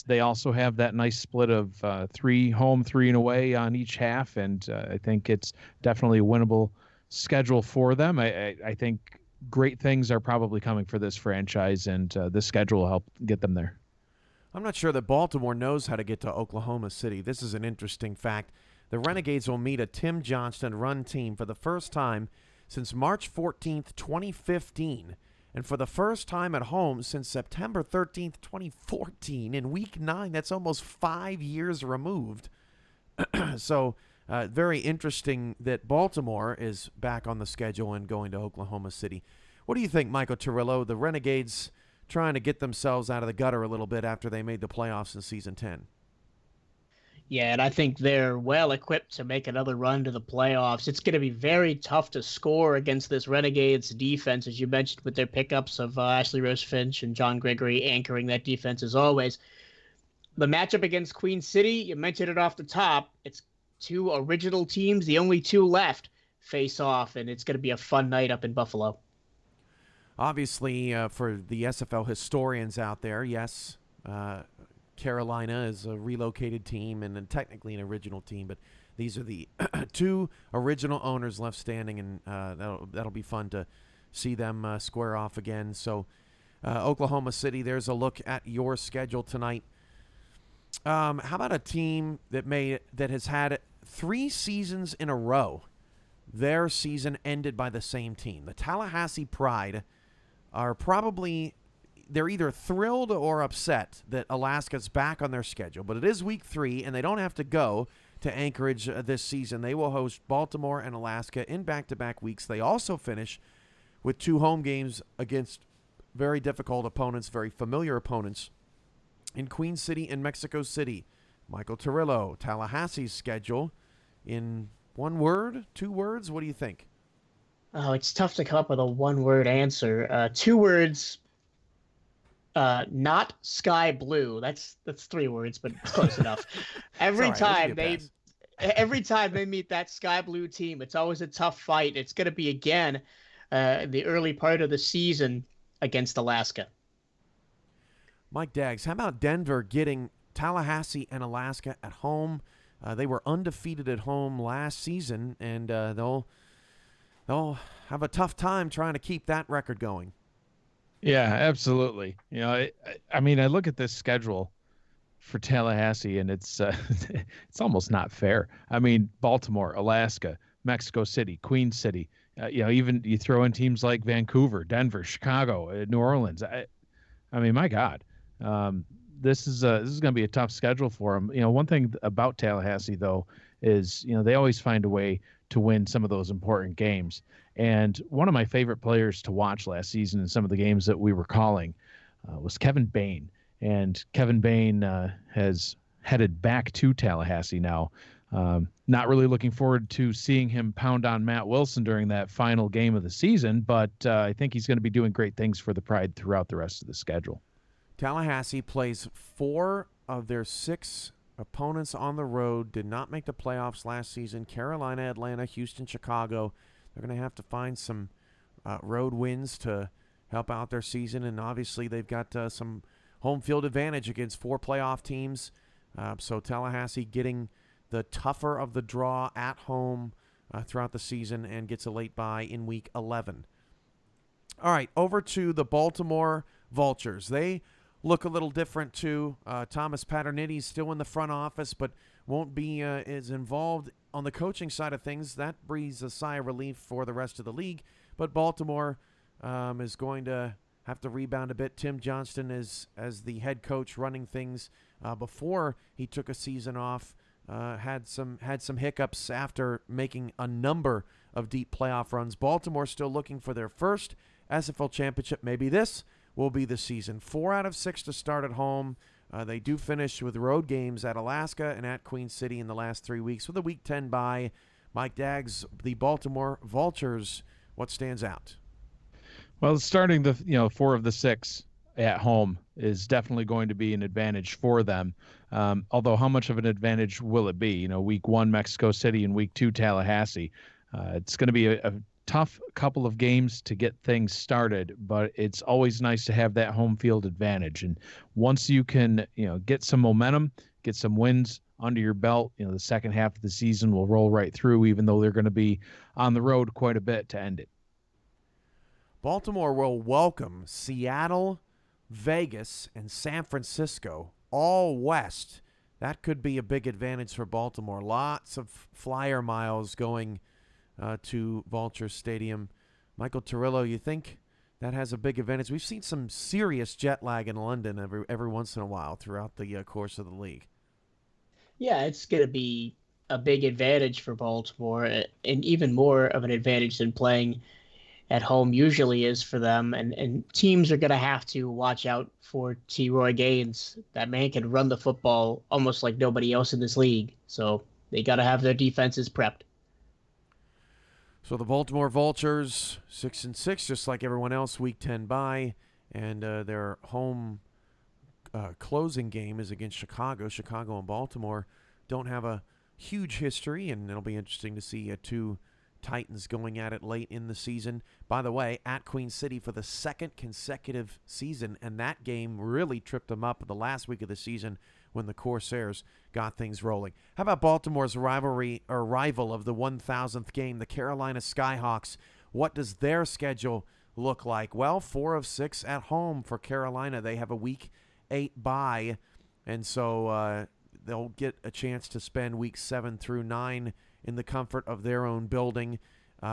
they also have that nice split of 3 home, 3 and away on each half, and I think it's definitely a winnable schedule for them. I think great things are probably coming for this franchise, and this schedule will help get them there. I'm not sure that Baltimore knows how to get to Oklahoma City. This is an interesting fact. The Renegades will meet a Tim Johnston run team for the first time since March 14th, 2015. And for the first time at home since September 13th, 2014, in Week 9. That's almost 5 years removed. So very interesting that Baltimore is back on the schedule and going to Oklahoma City. What do you think, Michael Turillo? The Renegades trying to get themselves out of the gutter a little bit after they made the playoffs in Season 10. Yeah, and I think they're well equipped to make another run to the playoffs. It's going to be very tough to score against this Renegades defense, as you mentioned, with their pickups of Ashley Rose Finch and John Gregory anchoring that defense as always. The matchup against Queen City, you mentioned it off the top. It's 2 original teams, the only 2 left, face off, and it's going to be a fun night up in Buffalo. Obviously, for the SFL historians out there, yes, Carolina is a relocated team and technically an original team, but these are the 2 original owners left standing, and that'll be fun to see them square off again. So Oklahoma City, there's a look at your schedule tonight. How about a team that has had 3 seasons in a row, their season ended by the same team? The Tallahassee Pride are probably, they're either thrilled or upset that Alaska's back on their schedule. But it is Week 3, and they don't have to go to Anchorage this season. They will host Baltimore and Alaska in back-to-back weeks. They also finish with 2 home games against very difficult opponents, very familiar opponents in Queen City and Mexico City. Michael Turillo, Tallahassee's schedule in 1 word, 2 words? What do you think? Oh, it's tough to come up with a 1-word answer. 2 words. Not sky blue. That's 3 words, but it's close enough. Every time Every time they meet that sky blue team, it's always a tough fight. It's going to be again the early part of the season against Alaska. Mike Daggs, how about Denver getting Tallahassee and Alaska at home? They were undefeated at home last season, and they'll have a tough time trying to keep that record going. Yeah, absolutely. I mean, I look at this schedule for Tallahassee, and it's it's almost not fair. I mean, Baltimore, Alaska, Mexico City, Queen City. Even you throw in teams like Vancouver, Denver, Chicago, New Orleans. I mean, my God, this is going to be a tough schedule for them. One thing about Tallahassee though is they always find a way to win some of those important games. And one of my favorite players to watch last season in some of the games that we were calling was Kevin Bain. And Kevin Bain has headed back to Tallahassee now. Not really looking forward to seeing him pound on Matt Wilson during that final game of the season, but I think he's going to be doing great things for the Pride throughout the rest of the schedule. Tallahassee plays 4 of their 6 opponents on the road, did not make the playoffs last season. Carolina, Atlanta, Houston, Chicago. They're going to have to find some road wins to help out their season, and obviously they've got some home field advantage against 4 playoff teams. So Tallahassee getting the tougher of the draw at home throughout the season and gets a late bye in Week 11. All right, over to the Baltimore Vultures. They look a little different too. Thomas Paternitti's still in the front office, but won't be as involved on the coaching side of things. That breathes a sigh of relief for the rest of the league. But Baltimore is going to have to rebound a bit. Tim Johnston is as the head coach running things before he took a season off. Had some hiccups after making a number of deep playoff runs. Baltimore still looking for their first SFL championship. Maybe this will be the season. 4 out of 6 to start at home. They do finish with road games at Alaska and at Queen City in the last 3 weeks with a Week 10 bye. Mike Daggs, the Baltimore Vultures, what stands out? Well, starting the 4 of the 6 at home is definitely going to be an advantage for them. Although how much of an advantage will it be? Week 1 Mexico City and Week 2 Tallahassee. It's going to be a tough couple of games to get things started, but it's always nice to have that home field advantage. And once you can, get some momentum, get some wins under your belt, the second half of the season will roll right through, even though they're going to be on the road quite a bit to end it. Baltimore will welcome Seattle, Vegas, and San Francisco, all west. That could be a big advantage for Baltimore. Lots of flyer miles going to Vulture Stadium. Michael Turillo, you think that has a big advantage? We've seen some serious jet lag in London every once in a while throughout the course of the league. Yeah, it's going to be a big advantage for Baltimore, and even more of an advantage than playing at home usually is for them. And teams are going to have to watch out for T. Roy Gaines. That man can run the football almost like nobody else in this league. So they got to have their defenses prepped. So the Baltimore Vultures, 6-6, just like everyone else, Week 10 bye, and their home closing game is against Chicago. Chicago and Baltimore don't have a huge history, and it'll be interesting to see 2 Titans going at it late in the season. By the way, at Queen City for the 2nd consecutive season, and that game really tripped them up the last week of the season when the Corsairs got things rolling. How about Baltimore's rival of the 1,000th game, the Carolina Skyhawks? What does their schedule look like? Well, 4 of 6 at home for Carolina. They have a Week 8 bye, and so they'll get a chance to spend Weeks 7 through 9 in the comfort of their own building.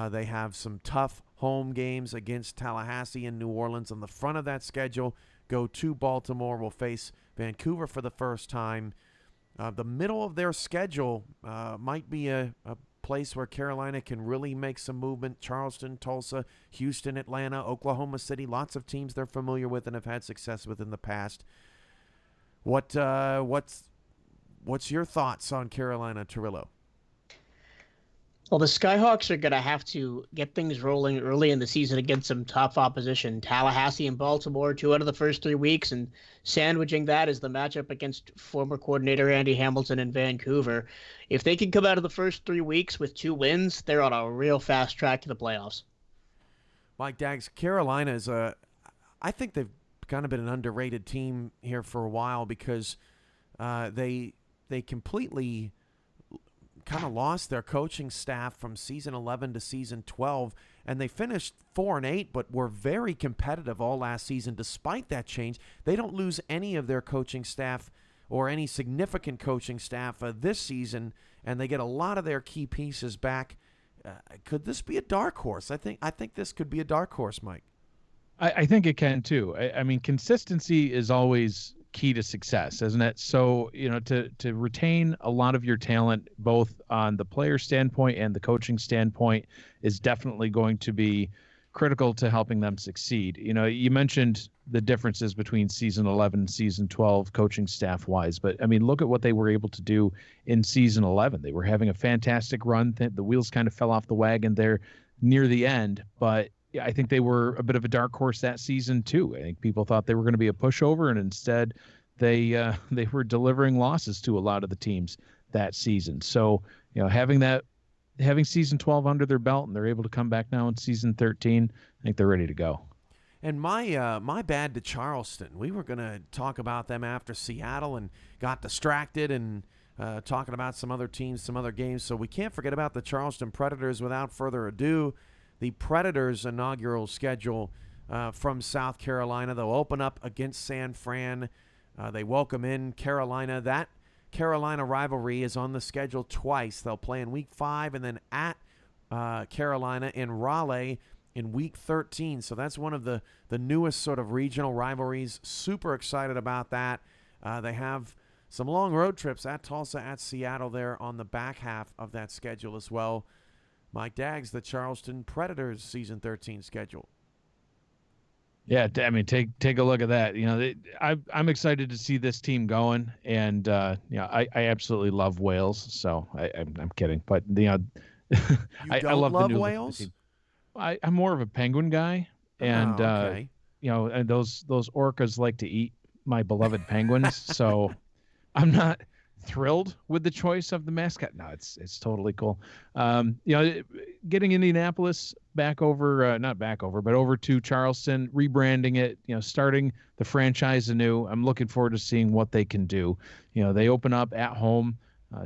They have some tough home games against Tallahassee and New Orleans on the front of that schedule. Go to Baltimore, will face Vancouver for the first time. The middle of their schedule might be a place where Carolina can really make some movement. Charleston, Tulsa, Houston, Atlanta, Oklahoma City, lots of teams they're familiar with and have had success with in the past. What's your thoughts on Carolina, Turillo? Well, the Skyhawks are going to have to get things rolling early in the season against some tough opposition. Tallahassee and Baltimore, 2 out of the first 3 weeks, and sandwiching that is the matchup against former coordinator Andy Hamilton in Vancouver. If they can come out of the first 3 weeks with 2 wins, they're on a real fast track to the playoffs. Mike Daggs, Carolina is I think they've kind of been an underrated team here for a while because they completely kind of lost their coaching staff from season 11 to season 12, and they finished 4-8, but were very competitive all last season. Despite that change, they don't lose any of their coaching staff or any significant coaching staff this season, and they get a lot of their key pieces back. Could this be a dark horse? I think this could be a dark horse, Mike. I think it can too. I mean, consistency is always key to success, isn't it? So, to retain a lot of your talent, both on the player standpoint and the coaching standpoint, is definitely going to be critical to helping them succeed. You mentioned the differences between season 11 and season 12 coaching staff wise, but I mean, look at what they were able to do in season 11. They were having a fantastic run. The wheels kind of fell off the wagon there near the end, but I think they were a bit of a dark horse that season too. I think people thought they were going to be a pushover, and instead they were delivering losses to a lot of the teams that season. So, having season 12 under their belt, and they're able to come back now in season 13, I think they're ready to go. And my bad to Charleston. We were going to talk about them after Seattle and got distracted and talking about some other teams, some other games. So we can't forget about the Charleston Predators. Without further ado, the Predators' inaugural schedule from South Carolina. They'll open up against San Fran. They welcome in Carolina. That Carolina rivalry is on the schedule twice. They'll play in Week 5 and then at Carolina in Raleigh in Week 13. So that's one of the newest sort of regional rivalries. Super excited about that. They have some long road trips at Tulsa, at Seattle there on the back half of that schedule as well. Mike Daggs, the Charleston Predators season 13 schedule. Yeah, I mean, take a look at that. I'm excited to see this team going, and I absolutely love Wales. So I'm kidding, but I love the new Wales. I'm more of a Penguin guy, and okay. And those orcas like to eat my beloved penguins. So I'm not thrilled with the choice of the mascot. No, it's totally cool. Getting Indianapolis back over, not back over, but over to Charleston, rebranding it, starting the franchise anew. I'm looking forward to seeing what they can do. They open up at home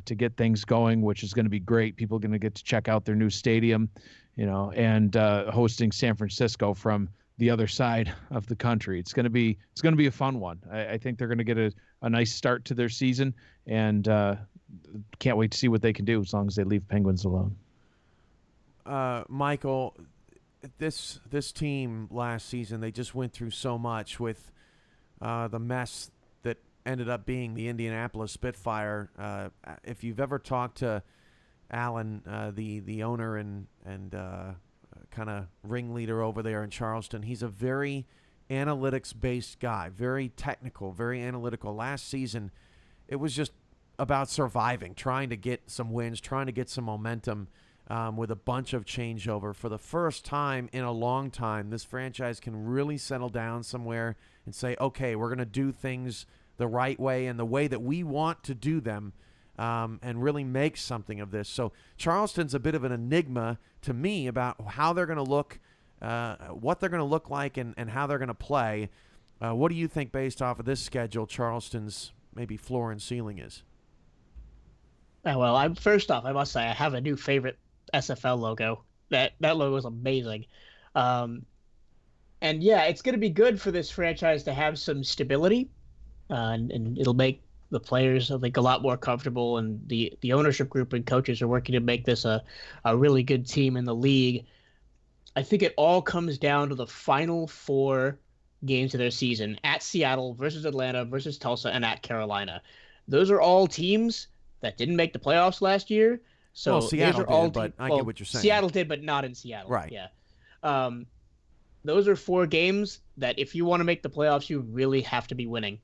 to get things going, which is going to be great. People are going to get to check out their new stadium, and hosting San Francisco from the other side of the country. It's going to be a fun one. I think they're going to get a nice start to their season, and can't wait to see what they can do as long as they leave Penguins alone. Michael, this team last season, they just went through so much with the mess that ended up being the Indianapolis Spitfire. If you've ever talked to Alan, the owner and kind of ringleader over there in Charleston, he's a very analytics-based guy, very technical, very analytical. Last season, it was just about surviving, trying to get some wins, trying to get some momentum with a bunch of changeover. For the first time in a long time, this franchise can really settle down somewhere and say, okay, we're going to do things the right way and the way that we want to do them, and really make something of this. So Charleston's a bit of an enigma to me about how they're going to look, what they're going to look like, and how they're going to play. What do you think, based off of this schedule, Charleston's maybe floor and ceiling is? Well, first off, I must say I have a new favorite SFL logo. That logo is amazing. And yeah, it's going to be good for this franchise to have some stability, and it'll make the players, I think, a lot more comfortable, and the ownership group and coaches are working to make this a really good team in the league. I think it all comes down to the final 4 games of their season: at Seattle versus Atlanta versus Tulsa and at Carolina. Those are all teams that didn't make the playoffs last year. So well, Seattle those are all did, but I get what you're saying. Seattle did, but not in Seattle. Right. Yeah. Those are 4 games that if you want to make the playoffs, you really have to be winning.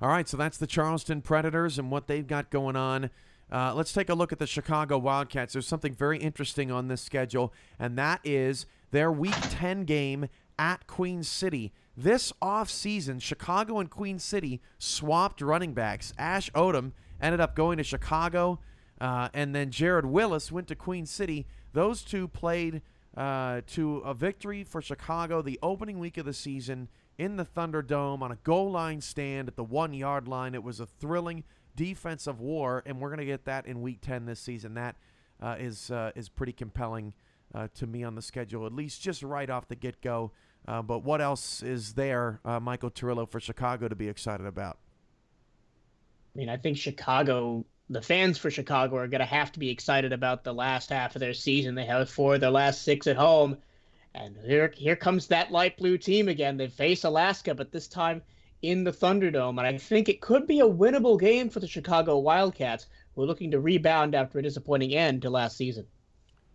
All right, so that's the Charleston Predators and what they've got going on Let's take a look at the Chicago Wildcats. There's something very interesting on this schedule, and that is their Week 10 game at Queen City. This offseason, Chicago and Queen City swapped running backs. Ash Odom ended up going to Chicago, and then Jared Willis went to Queen City. Those two played to a victory for Chicago the opening week of the season in the Thunderdome on a goal line stand at the 1-yard line. It was a thrilling defensive war, and we're going to get that in Week 10 this season. That is pretty compelling to me on the schedule, at least just right off the get-go. But what else is there, Michael Turillo, for Chicago to be excited about? I mean, I think the fans for Chicago are going to have to be excited about the last half of their season. They have 4 of their last 6 at home. And here comes that light blue team again. They face Alaska, but this time in the Thunderdome. And I think it could be a winnable game for the Chicago Wildcats, who are looking to rebound after a disappointing end to last season.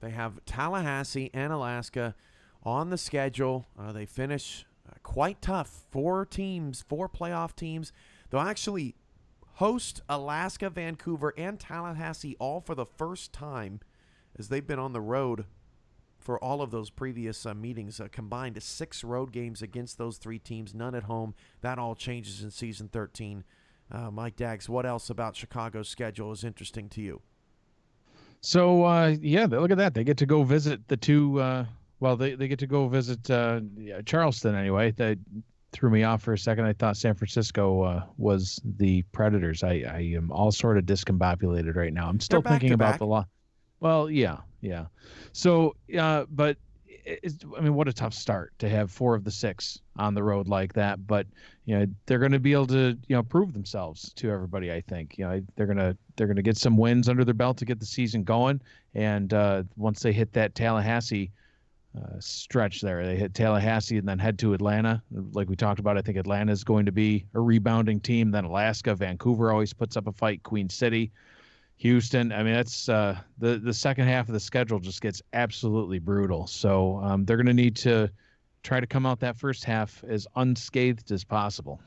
They have Tallahassee and Alaska on the schedule. They finish quite tough. 4 playoff teams. They'll actually host Alaska, Vancouver, and Tallahassee all for the first time, as they've been on the road for all of those previous meetings, combined 6 road games against those 3 teams, none at home. That all changes in Season 13. Mike Daggs, what else about Chicago's schedule is interesting to you? So, look at that. They get to go visit the 2 they get to go visit Charleston anyway. That threw me off for a second. I thought San Francisco was the Predators. I am all sort of discombobulated right now. I'm still thinking about the law. Well, yeah. So, but what a tough start to have 4 of the 6 on the road like that. But they're going to be able to prove themselves to everybody. I think they're gonna get some wins under their belt to get the season going. And once they hit that Tallahassee stretch there, they hit Tallahassee and then head to Atlanta. Like we talked about, I think Atlanta is going to be a rebounding team. Then Alaska, Vancouver always puts up a fight. Queen City, Houston. I mean, that's the second half of the schedule just gets absolutely brutal. So they're going to need to try to come out that first half as unscathed as possible.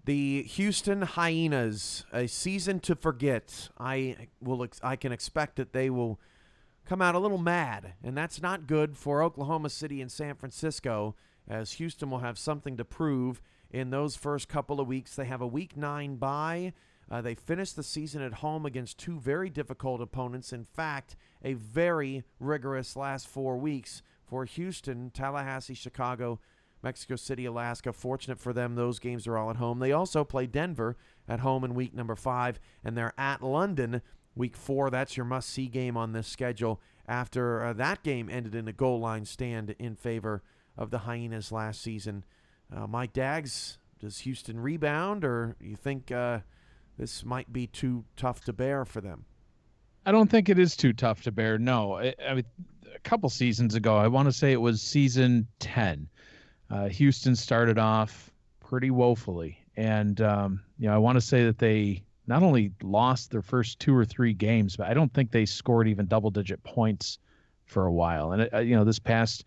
The Houston Hyenas, a season to forget. I can expect that they will come out a little mad, and that's not good for Oklahoma City and San Francisco, as Houston will have something to prove in those first couple of weeks. They have a Week 9 bye. They finished the season at home against 2 very difficult opponents. In fact, a very rigorous last 4 weeks for Houston, Tallahassee, Chicago, Mexico City, Alaska. Fortunate for them, those games are all at home. They also play Denver at home in week number 5, and they're at London Week 4. That's your must-see game on this schedule after that game ended in a goal line stand in favor of the Hyenas last season. Mike Daggs, does Houston rebound, or you think this might be too tough to bear for them? I don't think it is too tough to bear, no. I mean, a couple seasons ago, I want to say it was season 10, Houston started off pretty woefully. And, I want to say that they not only lost their first 2 or 3 games, but I don't think they scored even double-digit points for a while. And, this past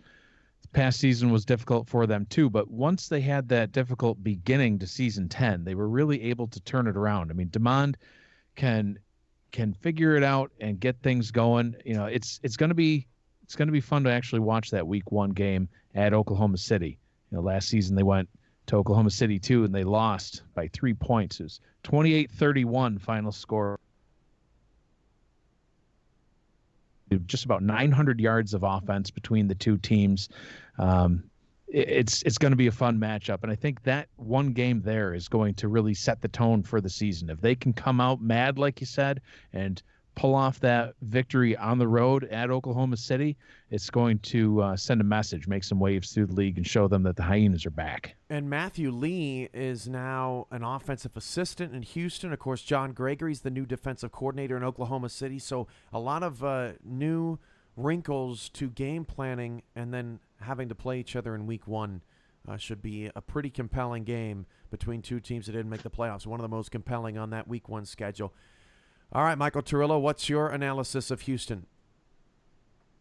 season was difficult for them too. But once they had that difficult beginning to season 10, they were really able to turn it around. I mean, DeMond can figure it out and get things going. It's going to be fun to actually watch that Week 1 game at Oklahoma City. Last season they went to Oklahoma City too, and they lost by 3 points. It was 28-31 final score. Just about 900 yards of offense between the 2 teams. It's going to be a fun matchup, and I think that one game there is going to really set the tone for the season. If they can come out mad, like you said, and pull off that victory on the road at Oklahoma City, it's going to send a message, make some waves through the league, and show them that the Hyenas are back. And Matthew Lee is now an offensive assistant in Houston. Of course, John Gregory's the new defensive coordinator in Oklahoma City. So a lot of new wrinkles to game planning, and then having to play each other in Week 1 should be a pretty compelling game between 2 teams that didn't make the playoffs. One of the most compelling on that Week 1 schedule. All right, Michael Turillo, what's your analysis of Houston?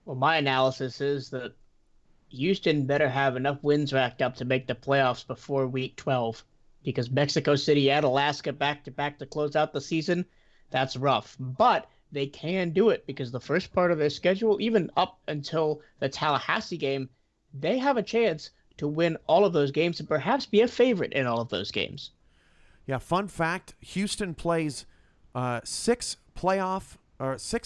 Well, my analysis is that Houston better have enough wins racked up to make the playoffs before Week 12, because Mexico City and Alaska back-to-back to close out the season, That's rough. But they can do it because the first part of their schedule, even up until the Tallahassee game, they have a chance to win all of those games and perhaps be a favorite in all of those games. Yeah, fun fact, Houston plays six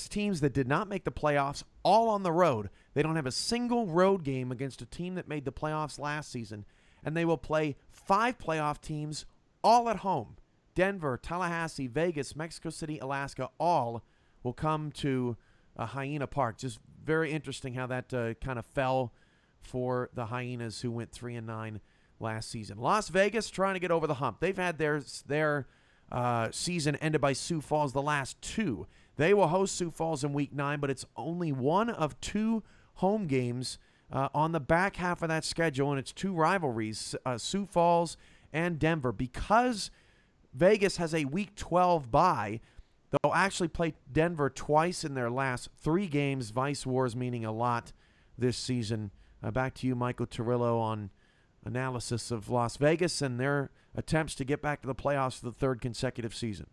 teams that did not make the playoffs, all on the road. They don't have a single road game against a team that made the playoffs last season, and they will play 5 playoff teams all at home. Denver, Tallahassee, Vegas, Mexico City, Alaska, all will come to Hyena Park. Just very interesting how that kind of fell for the Hyenas, who went 3-9 last season. Las Vegas trying to get over the hump. They've had their season ended by Sioux Falls the last 2. They will host Sioux Falls in Week 9, but it's only one of 2 home games on the back half of that schedule, and it's 2 rivalries, Sioux Falls and Denver. Because Vegas has a Week 12 bye, they'll actually play Denver twice in their last 3 games. Vice Wars meaning a lot this season. Back to you, Michael Turillo, on analysis of Las Vegas and their attempts to get back to the playoffs for the 3rd consecutive season.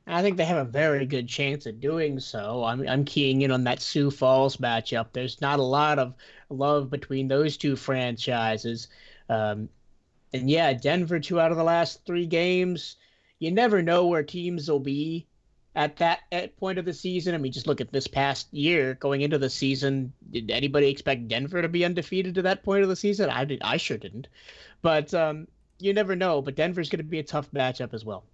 I think they have a very good chance of doing so. I'm keying in on that Sioux Falls matchup. There's not a lot of love between those 2 franchises. And yeah, Denver, 2 out of the last 3 games. You never know where teams will be at that point of the season. I mean, just look at this past year going into the season. Did anybody expect Denver to be undefeated to that point of the season? I sure didn't. But you never know. But Denver's going to be a tough matchup as well.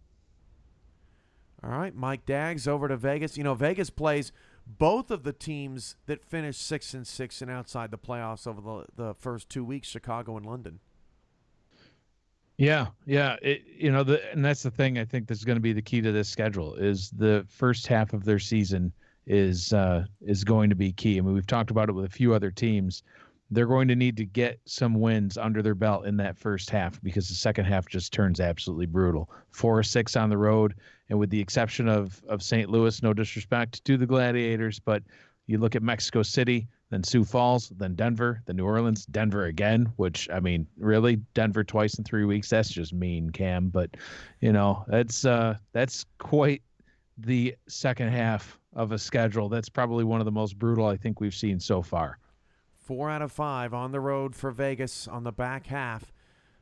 All right, Mike Daggs over to Vegas. You know, Vegas plays both of the teams that finished 6-6 and outside the playoffs over the first 2 weeks, Chicago and London. Yeah. And that's the thing. I think that's going to be the key to this schedule is the first half of their season is going to be key. I mean, we've talked about it with a few other teams. They're going to need to get some wins under their belt in that first half because the second half just turns absolutely brutal. 4-6 on the road, and with the exception of St. Louis, no disrespect to the Gladiators, but you look at Mexico City, then Sioux Falls, then Denver, then New Orleans, Denver again, which, I mean, really, Denver twice in 3 weeks, that's just mean, Cam. But, you know, that's quite the second half of a schedule. That's probably one of the most brutal I think we've seen so far. 4 out of 5 on the road for Vegas on the back half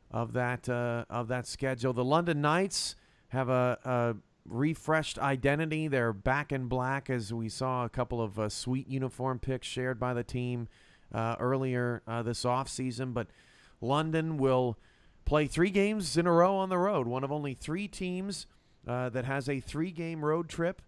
of that schedule. The London Knights have a refreshed identity. They're back in black, as we saw a couple of sweet uniform pics shared by the team earlier this offseason. But London will play 3 games in a row on the road, one of only 3 teams that has a 3-game road trip.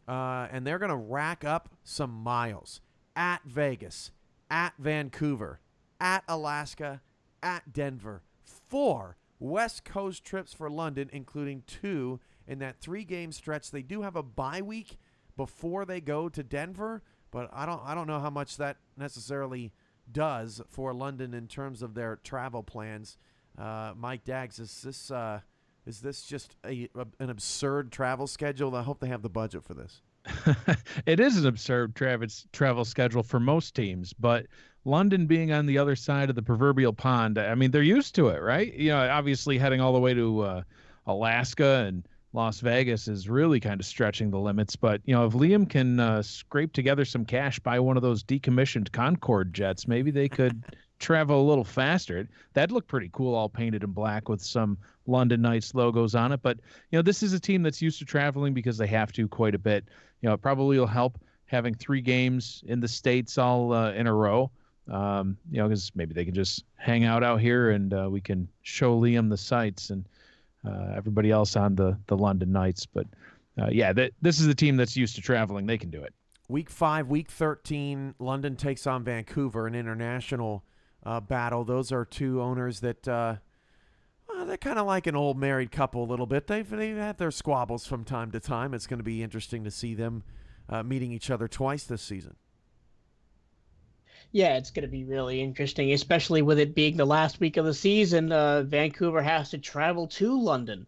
And they're going to rack up some miles at Vegas, at Vancouver, at Alaska, at Denver. 4 West Coast trips for London, including 2 in that 3-game stretch. They do have a bye week before they go to Denver, but I don't know how much that necessarily does for London in terms of their travel plans. Mike Daggs, is this just an absurd travel schedule? I hope they have the budget for this. It is an absurd travel schedule for most teams, but London being on the other side of the proverbial pond, I mean, they're used to it, right? You know, obviously heading all the way to Alaska and Las Vegas is really kind of stretching the limits. But, you know, if Liam can scrape together some cash, buy one of those decommissioned Concorde jets, maybe they could travel a little faster. That'd look pretty cool, all painted in black with some London Knights logos on it. But, you know, this is a team that's used to traveling because they have to quite a bit. You know, it probably will help having 3 games in the States all in a row. You know, because maybe they can just hang out here and we can show Liam the sights and everybody else on the London Knights. But this is a team that's used to traveling. They can do it. Week 5, Week 13, London takes on Vancouver, an international battle. Those are 2 owners that they're kind of like an old married couple a little bit. They've had their squabbles from time to time. It's going to be interesting to see them meeting each other twice this season. Yeah, it's going to be really interesting, especially with it being the last week of the season. Vancouver has to travel to London,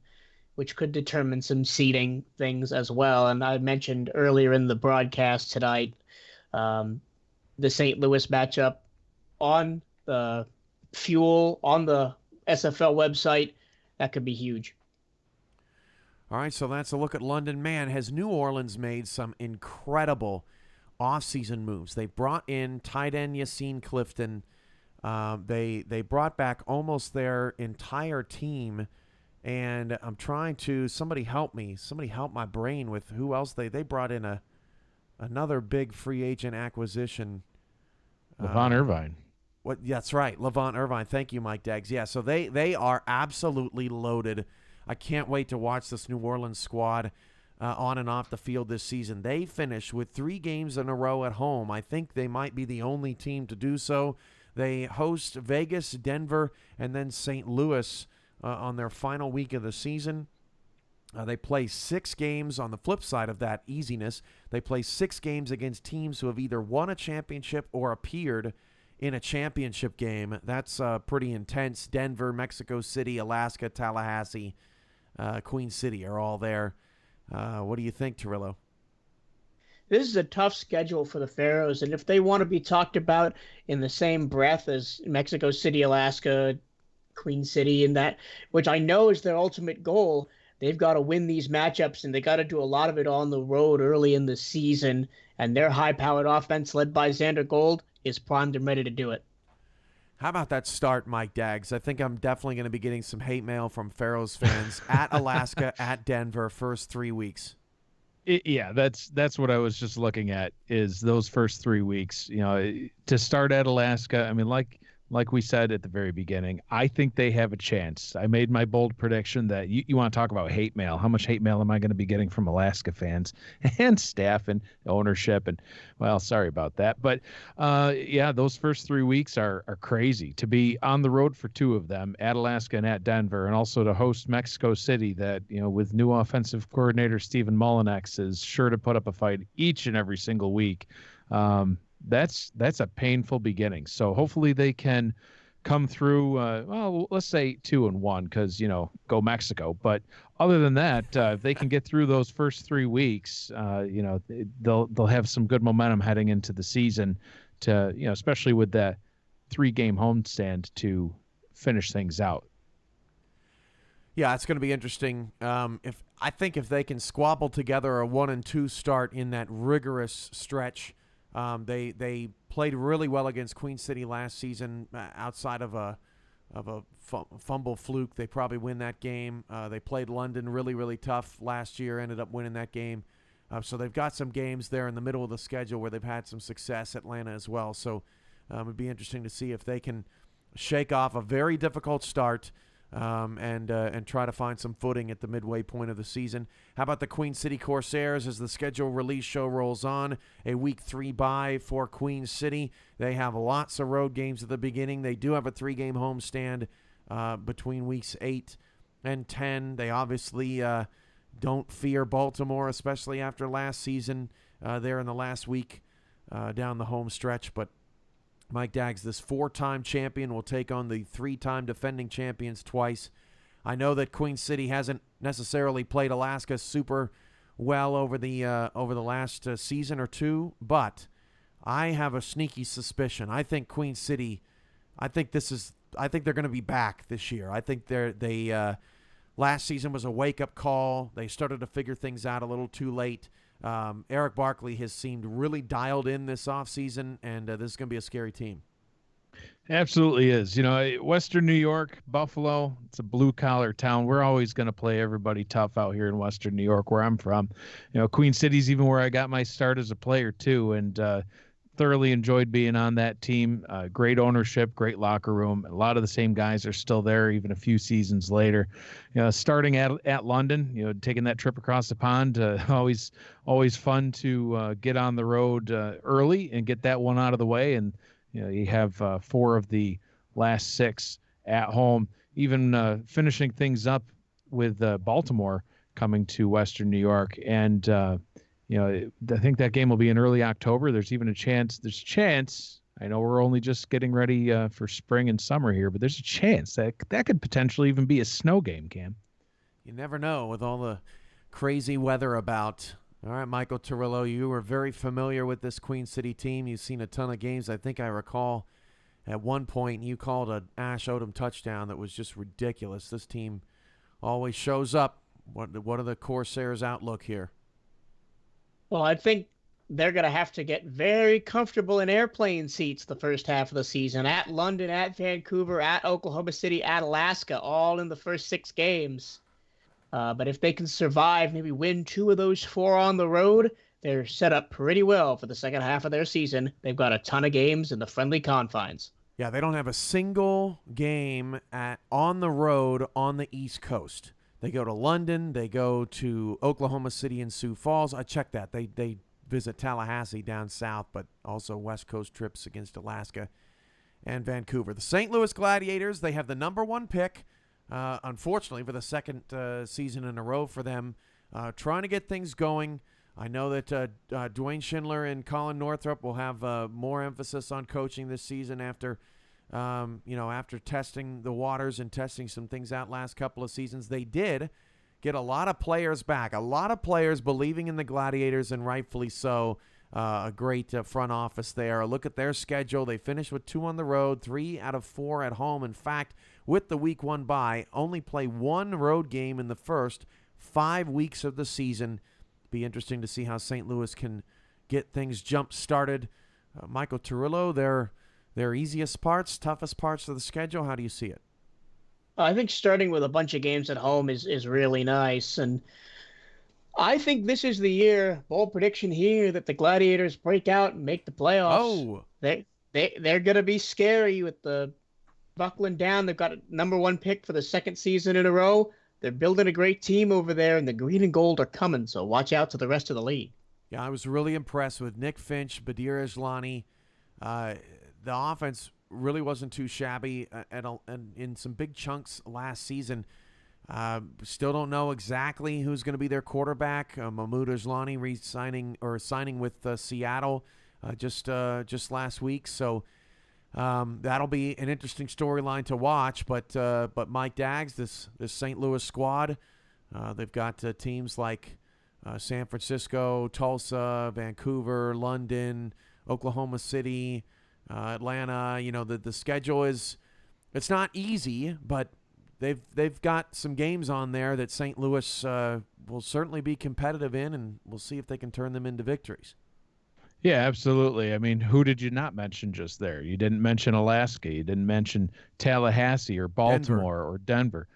which could determine some seeding things as well. And I mentioned earlier in the broadcast tonight the St. Louis matchup on the Fuel, on the SFL website. That could be huge. All right, so that's a look at London. Man, has New Orleans made some incredible offseason moves. They brought in tight end Yassine Clifton. They brought back almost their entire team, and I'm trying to somebody help my brain with who else they brought in another big free agent acquisition. Levon Irvine. That's right, Levon Irvine. Thank you, Mike Deggs. Yeah, so they are absolutely loaded. I can't wait to watch this New Orleans squad on and off the field this season. They finished with 3 games in a row at home. I think they might be the only team to do so. They host Vegas, Denver, and then St. Louis on their final week of the season. They play 6 games on the flip side of that easiness. They play 6 games against teams who have either won a championship or appeared in a championship game. That's pretty intense. Denver, Mexico City, Alaska, Tallahassee, Queen City are all there. What do you think, Torillo? This is a tough schedule for the Pharaohs, and if they want to be talked about in the same breath as Mexico City, Alaska, Queen City, and that, which I know is their ultimate goal, they've got to win these matchups, and they got to do a lot of it on the road early in the season, and their high-powered offense led by Xander Gold is primed and ready to do it. How about that start, Mike Daggs? I think I'm definitely going to be getting some hate mail from Pharaohs fans at Alaska, at Denver, first 3 weeks. Yeah, that's what I was just looking at, is those first 3 weeks. To start at Alaska, I mean, like we said at the very beginning, I think they have a chance. I made my bold prediction that you want to talk about hate mail. How much hate mail am I going to be getting from Alaska fans and staff and ownership? And, well, sorry about that. But, yeah, those first 3 weeks are crazy. To be on the road for 2 of them, at Alaska and at Denver, and also to host Mexico City that, with new offensive coordinator Stephen Mullinex is sure to put up a fight each and every single week. That's a painful beginning. So hopefully they can come through. Well, let's say 2-1 because go Mexico. But other than that, if they can get through those first 3 weeks, they'll have some good momentum heading into the season. To especially with that 3-game homestand to finish things out. Yeah, it's going to be interesting. If they can squabble together a 1-2 start in that rigorous stretch. They played really well against Queen City last season. Outside of a fumble fluke, they probably win that game. They played London really, really tough last year, ended up winning that game. So they've got some games there in the middle of the schedule where they've had some success, Atlanta as well. So it'd be interesting to see if they can shake off a very difficult start and try to find some footing at the midway point of the season. How about the Queen City Corsairs as the schedule release show rolls on? A week 3 bye for Queen City. They have lots of road games at the beginning. They do have a 3-game homestand between weeks 8 and 10. They obviously don't fear Baltimore, especially after last season there in the last week down the home stretch. But Mike Daggs, this 4-time champion, will take on the 3-time defending champions twice. I know that Queen City hasn't necessarily played Alaska super well over the last season or 2, but I have a sneaky suspicion. I think Queen City, I think they're going to be back this year. I think they last season was a wake-up call. They started to figure things out a little too late. Eric Barkley has seemed really dialed in this offseason, and this is going to be a scary team. Absolutely is. Western New York, Buffalo, it's a blue-collar town. We're always going to play everybody tough out here in Western New York, where I'm from. Queen City's even where I got my start as a player, too, and thoroughly enjoyed being on that team. Great ownership, great locker room. A lot of the same guys are still there even a few seasons later. Starting at London, taking that trip across the pond, always fun to get on the road early and get that one out of the way. And you have 4 of the last 6 at home, even finishing things up with Baltimore coming to Western New York. And I think that game will be in early October. There's even a chance. I know we're only just getting ready for spring and summer here, but there's a chance that could potentially even be a snow game, Cam. You never know with all the crazy weather about. All right, Michael Torillo, you were very familiar with this Queen City team. You've seen a ton of games. I think I recall at one point you called an Ash Odom touchdown that was just ridiculous. This team always shows up What are the Corsairs' outlook here? Well, I think they're going to have to get very comfortable in airplane seats the first half of the season, at London, at Vancouver, at Oklahoma City, at Alaska, all in the first 6 games. But if they can survive, maybe win 2 of those 4 on the road, they're set up pretty well for the second half of their season. They've got a ton of games in the friendly confines. Yeah, they don't have a single game on the road on the East Coast. They go to London. They go to Oklahoma City and Sioux Falls. I checked that. They visit Tallahassee down south, but also West Coast trips against Alaska and Vancouver. The St. Louis Gladiators, they have the number 1 pick, unfortunately, for the second season in a row for them, trying to get things going. I know that Dwayne Schindler and Colin Northrup will have more emphasis on coaching this season after testing the waters and testing some things out last couple of seasons. They did get a lot of players back, a lot of players believing in the Gladiators, and rightfully so. A great front office there. Look at their schedule. They finished with 2 on the road, 3 out of 4 at home. In fact, with the week 1 bye, only play 1 road game in the first 5 weeks of the season. Be interesting to see how St. Louis can get things jump-started. Michael Turillo, their easiest parts, toughest parts of the schedule, how do you see it? I think starting with a bunch of games at home is really nice. And I think this is the year, bold prediction here, that the Gladiators break out and make the playoffs. Oh. They're going to be scary with the buckling down. They've got a number 1 pick for the second season in a row. They're building a great team over there, and the green and gold are coming, so watch out to the rest of the league. Yeah, I was really impressed with Nick Finch, Badir Islani. The offense really wasn't too shabby in some big chunks last season. Still don't know exactly who's going to be their quarterback. Mahmoud Islani signing with Seattle just last week. So that'll be an interesting storyline to watch. But Mike Daggs, this St. Louis squad, they've got teams like San Francisco, Tulsa, Vancouver, London, Oklahoma City, Atlanta. The schedule it's not easy, but they've got some games on there that St. Louis will certainly be competitive in, and we'll see if they can turn them into victories. Yeah, absolutely. I mean, who did you not mention just there? You didn't mention Alaska. You didn't mention Tallahassee or Baltimore or Denver.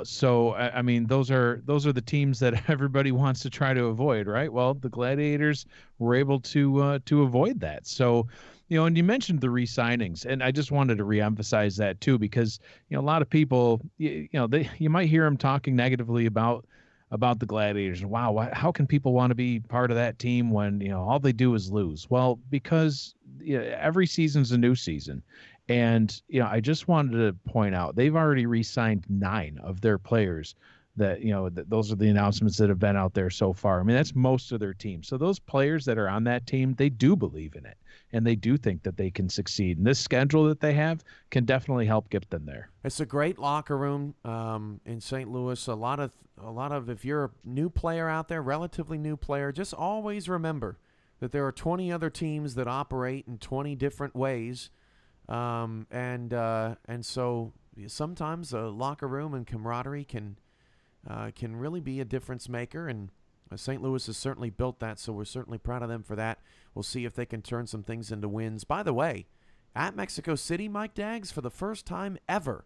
So I mean, those are the teams that everybody wants to try to avoid, right? Well, the Gladiators were able to avoid that. So, and you mentioned the re-signings, and I just wanted to reemphasize that too, because a lot of people, you might hear them talking negatively about the Gladiators. Wow, how can people want to be part of that team when all they do is lose? Well, because every season's a new season. And, I just wanted to point out, they've already re-signed 9 of their players that, those are the announcements that have been out there so far. I mean, that's most of their team. So those players that are on that team, they do believe in it, and they do think that they can succeed. And this schedule that they have can definitely help get them there. It's a great locker room in St. Louis. A lot of, if you're a new player out there, relatively new player, just always remember that there are 20 other teams that operate in 20 different ways. And so sometimes a locker room and camaraderie can really be a difference maker, and St. Louis has certainly built that, so we're certainly proud of them for that. We'll see if they can turn some things into wins. By the way, at Mexico City, Mike Daggs, for the first time ever,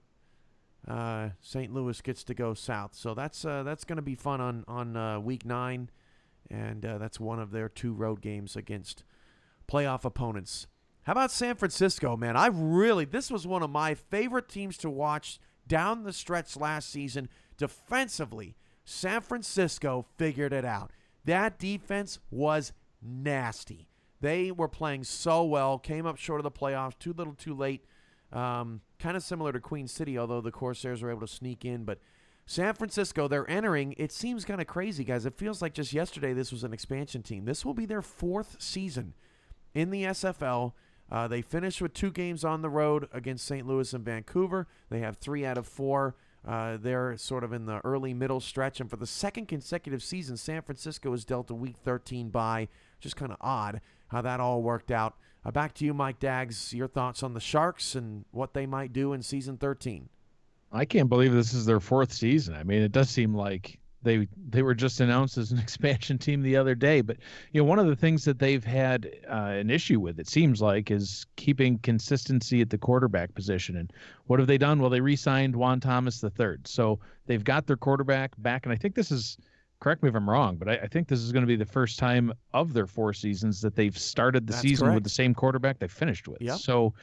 St. Louis gets to go south, so that's going to be fun on week 9, and that's one of their 2 road games against playoff opponents. How about San Francisco, man? This was one of my favorite teams to watch down the stretch last season. Defensively, San Francisco figured it out. That defense was nasty. They were playing so well, came up short of the playoffs, too little too late. Kind of similar to Queen City, although the Corsairs were able to sneak in. But San Francisco, they're entering. It seems kind of crazy, guys. It feels like just yesterday this was an expansion team. This will be their 4th season in the SFL. They finished with 2 games on the road against St. Louis and Vancouver. They have 3 out of 4. They're sort of in the early middle stretch. And for the second consecutive season, San Francisco has dealt a Week 13 bye. Just kind of odd how that all worked out. Back to you, Mike Daggs. Your thoughts on the Sharks and what they might do in Season 13. I can't believe this is their 4th season. I mean, it does seem like they were just announced as an expansion team the other day. But one of the things that they've had an issue with, it seems like, is keeping consistency at the quarterback position. And what have they done? Well, they re-signed Juan Thomas III, so they've got their quarterback back. And I think this is, correct me if I'm wrong, but I think this is going to be the first time of their 4 seasons that they've started the season with the same quarterback they finished with. Yep. So,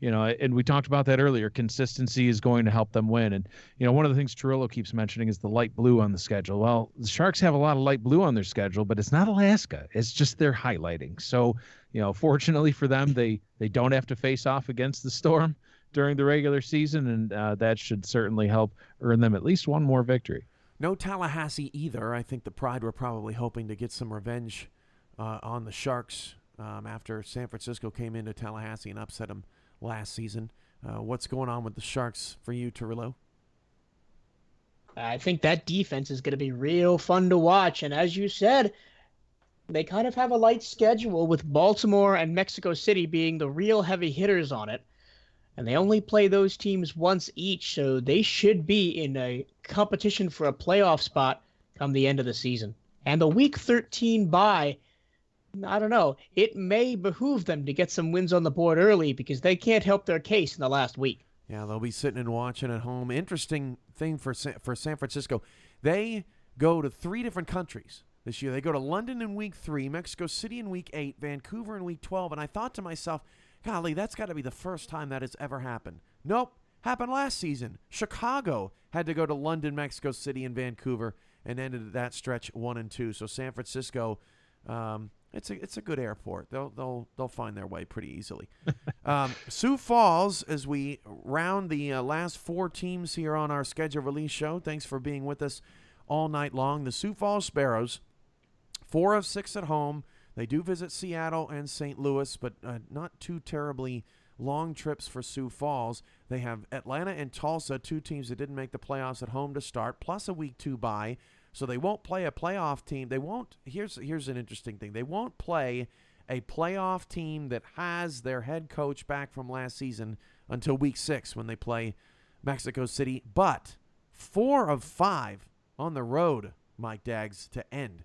and we talked about that earlier. Consistency is going to help them win. And, one of the things Turillo keeps mentioning is the light blue on the schedule. Well, the Sharks have a lot of light blue on their schedule, but it's not Alaska. It's just they're highlighting. So, fortunately for them, they don't have to face off against the Storm during the regular season, and that should certainly help earn them at least one more victory. No Tallahassee either. I think the Pride were probably hoping to get some revenge on the Sharks after San Francisco came into Tallahassee and upset them last season. What's going on with the Sharks for you, Turillo? I think that defense is going to be real fun to watch. And as you said, they kind of have a light schedule with Baltimore and Mexico City being the real heavy hitters on it. And they only play those teams once each, so they should be in a competition for a playoff spot come the end of the season. And the Week 13 bye, I don't know, it may behoove them to get some wins on the board early because they can't help their case in the last week. Yeah, they'll be sitting and watching at home. Interesting thing for San Francisco, they go to 3 different countries this year. They go to London in Week 3, Mexico City in Week 8, Vancouver in Week 12, and I thought to myself, golly, that's got to be the first time that has ever happened. Nope, happened last season. Chicago had to go to London, Mexico City, and Vancouver, and ended that stretch 1-2. So San Francisco, it's a good airport. They'll find their way pretty easily. Sioux Falls, as we round the last 4 teams here on our schedule release show. Thanks for being with us all night long. The Sioux Falls Sparrows, 4 of 6 at home. They do visit Seattle and St. Louis, but not too terribly long trips for Sioux Falls. They have Atlanta and Tulsa, 2 teams that didn't make the playoffs at home to start, plus a Week 2 bye. So they won't play a playoff team. They won't. Here's an interesting thing. They won't play a playoff team that has their head coach back from last season until Week 6 when they play Mexico City. But 4 of 5 on the road, Mike Daggs, to end.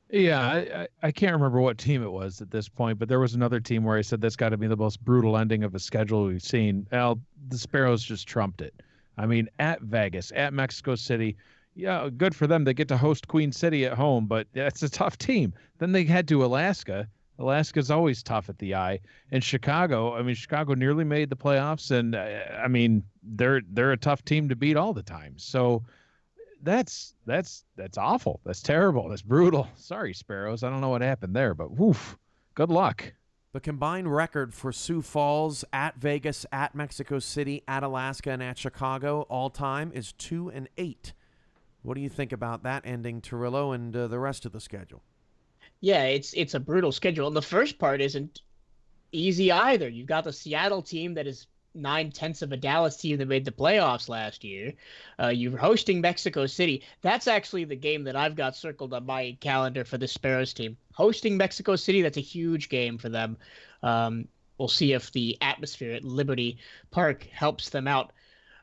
Yeah, I can't remember what team it was at this point, but there was another team where I said that's got to be the most brutal ending of a schedule we've seen. Well, the Sparrows just trumped it. I mean, at Vegas, at Mexico City, yeah, good for them. They get to host Queen City at home, but that's a tough team. Then they head to Alaska. Alaska's always tough at the eye. And Chicago, I mean, Chicago nearly made the playoffs, and I mean, they're a tough team to beat all the time. So that's awful. That's terrible. That's brutal. Sorry, Sparrows. I don't know what happened there, but woof, good luck. The combined record for Sioux Falls, at Vegas, at Mexico City, at Alaska, and at Chicago all time is 2-8. What do you think about that ending, Turillo, and the rest of the schedule? Yeah, it's a brutal schedule. And the first part isn't easy either. You've got the Seattle team that is 9/10 of a Dallas team that made the playoffs last year. You're hosting Mexico City. That's actually the game that I've got circled on my calendar for the Sparrows team. Hosting Mexico City, that's a huge game for them. We'll see if the atmosphere at Liberty Park helps them out.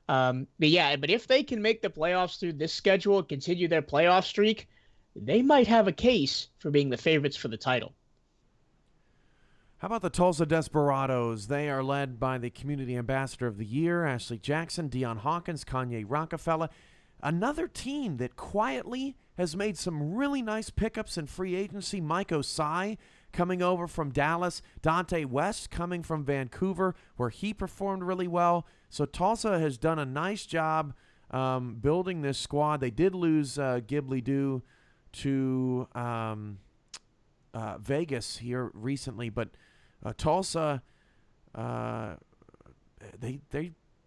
But if they can make the playoffs through this schedule, continue their playoff streak, they might have a case for being the favorites for the title. How about the Tulsa Desperados? They are led by the Community Ambassador of the Year, Ashley Jackson, Deion Hawkins, Kanye Rockefeller. Another team that quietly has made some really nice pickups in free agency. Mike Osai coming over from Dallas. Dante West coming from Vancouver, where he performed really well. So Tulsa has done a nice job building this squad. They did lose Ghibli due to Vegas here recently, but Tulsa, they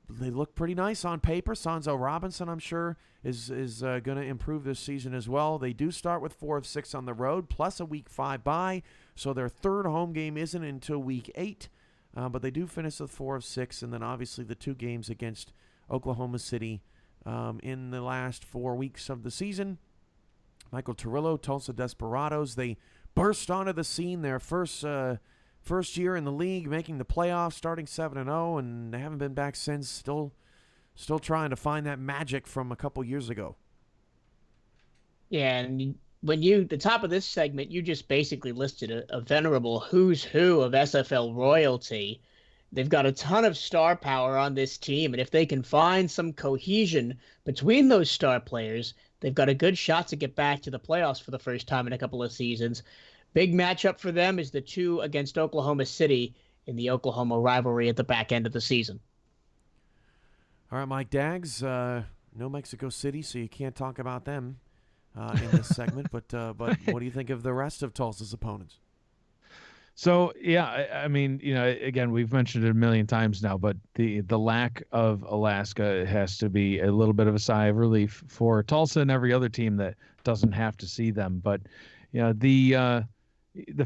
look pretty nice on paper. Sanzo Robinson, I'm sure, is going to improve this season as well. They do start with 4 of 6 on the road, plus a Week 5 bye, so their third home game isn't until Week 8, but they do finish with 4 of 6, and then obviously the 2 games against Oklahoma City in the last 4 weeks of the season. Michael Turillo, Tulsa Desperados, they burst onto the scene their first year in the league, making the playoffs, starting 7-0, and they haven't been back since. Still trying to find that magic from a couple years ago. Yeah, and the top of this segment, you just basically listed a venerable who's who of SFL royalty. They've got a ton of star power on this team, and if they can find some cohesion between those star players, they've got a good shot to get back to the playoffs for the first time in a couple of seasons. Big matchup for them is the two against Oklahoma City in the Oklahoma rivalry at the back end of the season. All right, Mike Daggs, no Mexico City, so you can't talk about them in this segment. But what do you think of the rest of Tulsa's opponents? So yeah, I mean, again, we've mentioned it a million times now, but the lack of Alaska has to be a little bit of a sigh of relief for Tulsa and every other team that doesn't have to see them. But the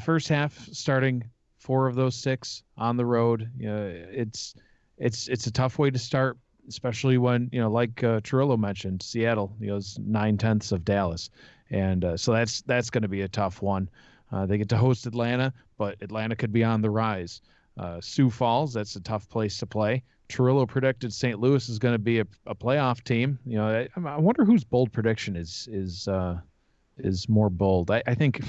first half, starting 4 of those 6 on the road, it's a tough way to start, especially when like Cirillo mentioned, Seattle, is 9/10 of Dallas, and so that's going to be a tough one. They get to host Atlanta, but Atlanta could be on the rise. Sioux Falls, that's a tough place to play. Cirillo predicted St. Louis is going to be a playoff team. I wonder whose bold prediction is more bold. I think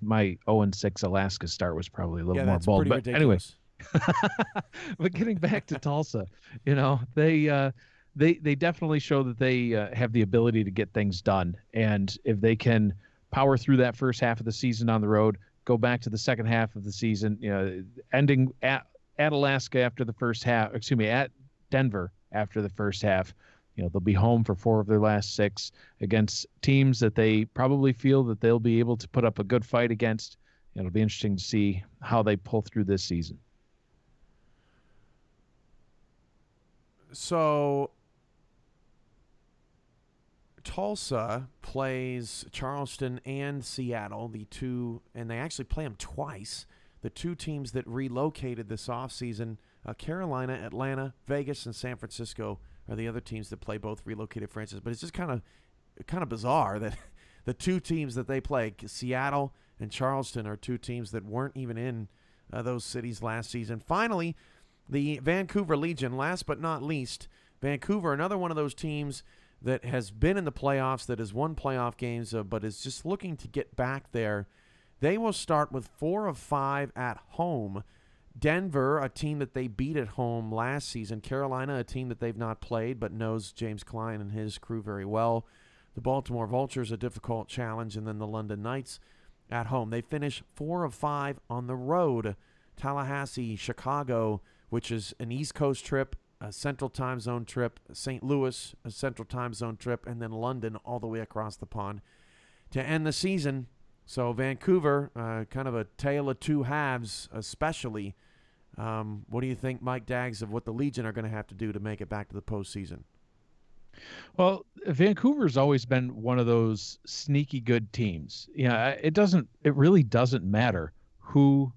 my 0-6 Alaska start was probably a little more bold. Pretty but anyway, ridiculous. but getting back to Tulsa, they definitely show that they have the ability to get things done, and if they can power through that first half of the season on the road, go back to the second half of the season, ending at Alaska after the first half, at Denver after the first half. They'll be home for 4 of their last 6 against teams that they probably feel that they'll be able to put up a good fight against. It'll be interesting to see how they pull through this season. So Tulsa plays Charleston and Seattle, and they actually play them twice. The 2 teams that relocated this offseason, Carolina, Atlanta, Vegas, and San Francisco are the other teams that play both relocated franchises. But it's just kind of bizarre that the 2 teams that they play, Seattle and Charleston, are 2 teams that weren't even in those cities last season. Finally, the Vancouver Legion, last but not least, Vancouver, another one of those teams that has been in the playoffs, that has won playoff games, but is just looking to get back there. They will start with 4 of 5 at home. Denver, a team that they beat at home last season. Carolina, a team that they've not played but knows James Klein and his crew very well. The Baltimore Vultures, a difficult challenge, and then the London Knights at home. They finish 4 of 5 on the road. Tallahassee, Chicago, which is an East Coast trip, a Central Time Zone trip, St. Louis, a Central Time Zone trip, and then London all the way across the pond to end the season. So Vancouver, kind of a tale of 2 halves, especially. What do you think, Mike Daggs, of what the Legion are going to have to do to make it back to the postseason? Well, Vancouver's always been one of those sneaky good teams. It really doesn't matter who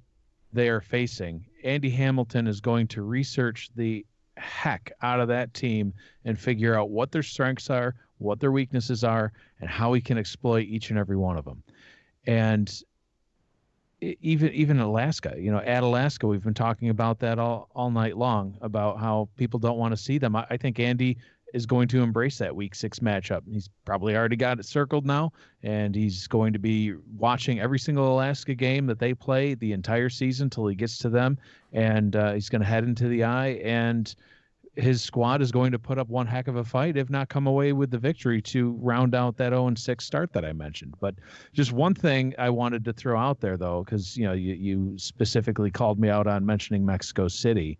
they are facing. Andy Hamilton is going to research the heck out of that team and figure out what their strengths are, what their weaknesses are, and how he can exploit each and every one of them. And even Alaska, at Alaska, we've been talking about that all night long, about how people don't want to see them. I think Andy is going to embrace that week 6 matchup. He's probably already got it circled now, and he's going to be watching every single Alaska game that they play the entire season till he gets to them, and he's going to head into the eye, and his squad is going to put up one heck of a fight, if not come away with the victory to round out that 0-6 start that I mentioned. But just one thing I wanted to throw out there, though, because you specifically called me out on mentioning Mexico City.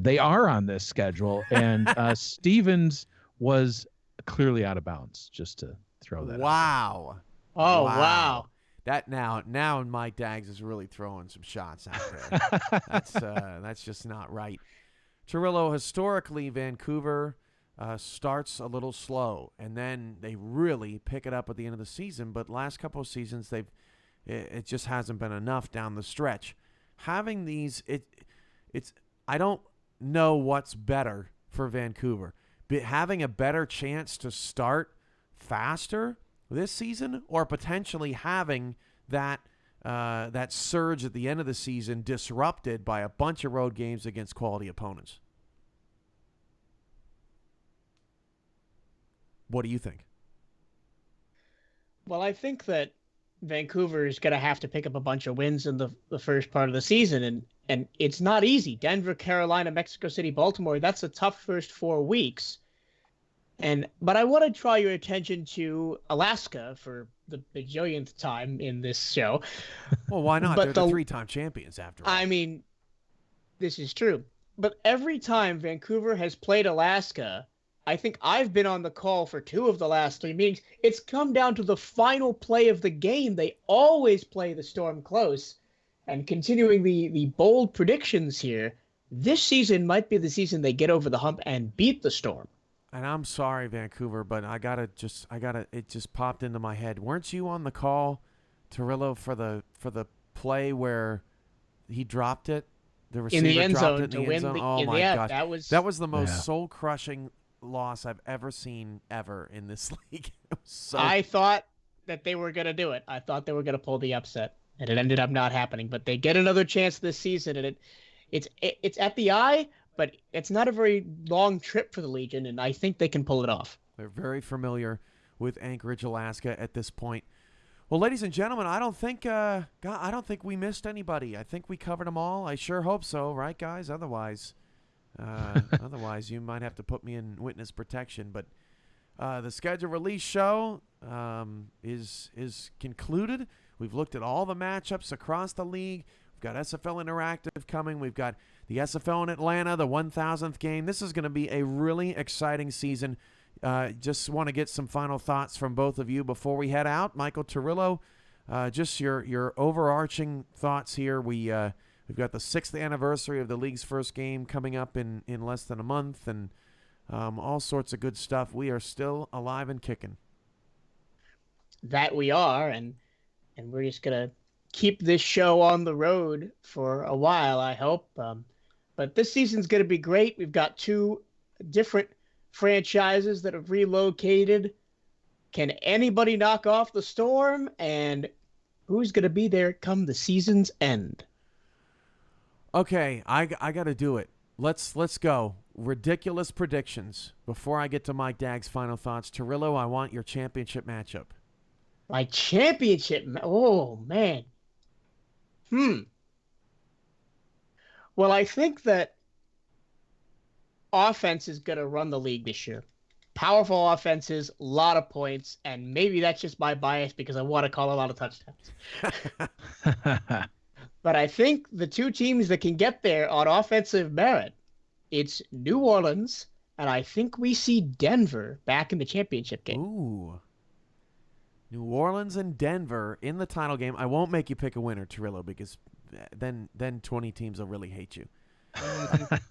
They are on this schedule, and Stevens was clearly out of bounds, just to throw that out. Wow. Oh, wow. That now Mike Daggs is really throwing some shots out there. That's just not right. Cirillo, historically, Vancouver starts a little slow, and then they really pick it up at the end of the season. But last couple of seasons, it just hasn't been enough down the stretch. Having these, I don't know what's better for Vancouver, but having a better chance to start faster this season, or potentially having that surge at the end of the season disrupted by a bunch of road games against quality opponents. What do you think? Well, I think that Vancouver is going to have to pick up a bunch of wins in the first part of the season, and it's not easy. Denver, Carolina, Mexico City, Baltimore, that's a tough first 4 weeks. But I want to draw your attention to Alaska for the bajillionth time in this show. Well, why not? But They're the three-time champions, after all. I mean, this is true. But every time Vancouver has played Alaska, I think I've been on the call for 2 of the last 3 meetings. It's come down to the final play of the game. They always play the Storm close. And continuing the bold predictions here, this season might be the season they get over the hump and beat the Storm. And I'm sorry, Vancouver, but it just popped into my head. Weren't you on the call, Torillo, for the play where he dropped it? The receiver in the end dropped zone it in to the end win zone. the Oh my gosh, that was the most soul-crushing loss I've ever seen in this league. I thought that they were going to do it. I thought they were going to pull the upset, and it ended up not happening. But they get another chance this season, and it's at the eye, but it's not a very long trip for the Legion, and I think they can pull it off. They're very familiar with Anchorage, Alaska at this point. Well, ladies and gentlemen, I don't think we missed anybody. I think we covered them all. I sure hope so, right, guys? Otherwise you might have to put me in witness protection. But the schedule release show is concluded. We've looked at all the matchups across the league. We've got SFL Interactive coming. We've got the SFL in Atlanta, the 1,000th game. This is going to be a really exciting season. Just want to get some final thoughts from both of you before we head out. Michael Torillo, just your overarching thoughts here. We've got the 6th anniversary of the league's first game coming up in less than a month, and all sorts of good stuff. We are still alive and kicking. That we are, and we're just going to keep this show on the road for a while, I hope. But this season's going to be great. We've got 2 different franchises that have relocated. Can anybody knock off the Storm? And who's going to be there come the season's end? Okay, I got to do it. Let's go. Ridiculous predictions. Before I get to Mike Dagg's final thoughts, Torillo, I want your championship matchup. My championship? Oh, man. Well, I think that offense is going to run the league this year. Powerful offenses, a lot of points, and maybe that's just my bias because I want to call a lot of touchdowns. But I think the 2 teams that can get there on offensive merit, it's New Orleans, and I think we see Denver back in the championship game. Ooh. New Orleans and Denver in the title game. I won't make you pick a winner, Torillo, because then 20 teams will really hate you.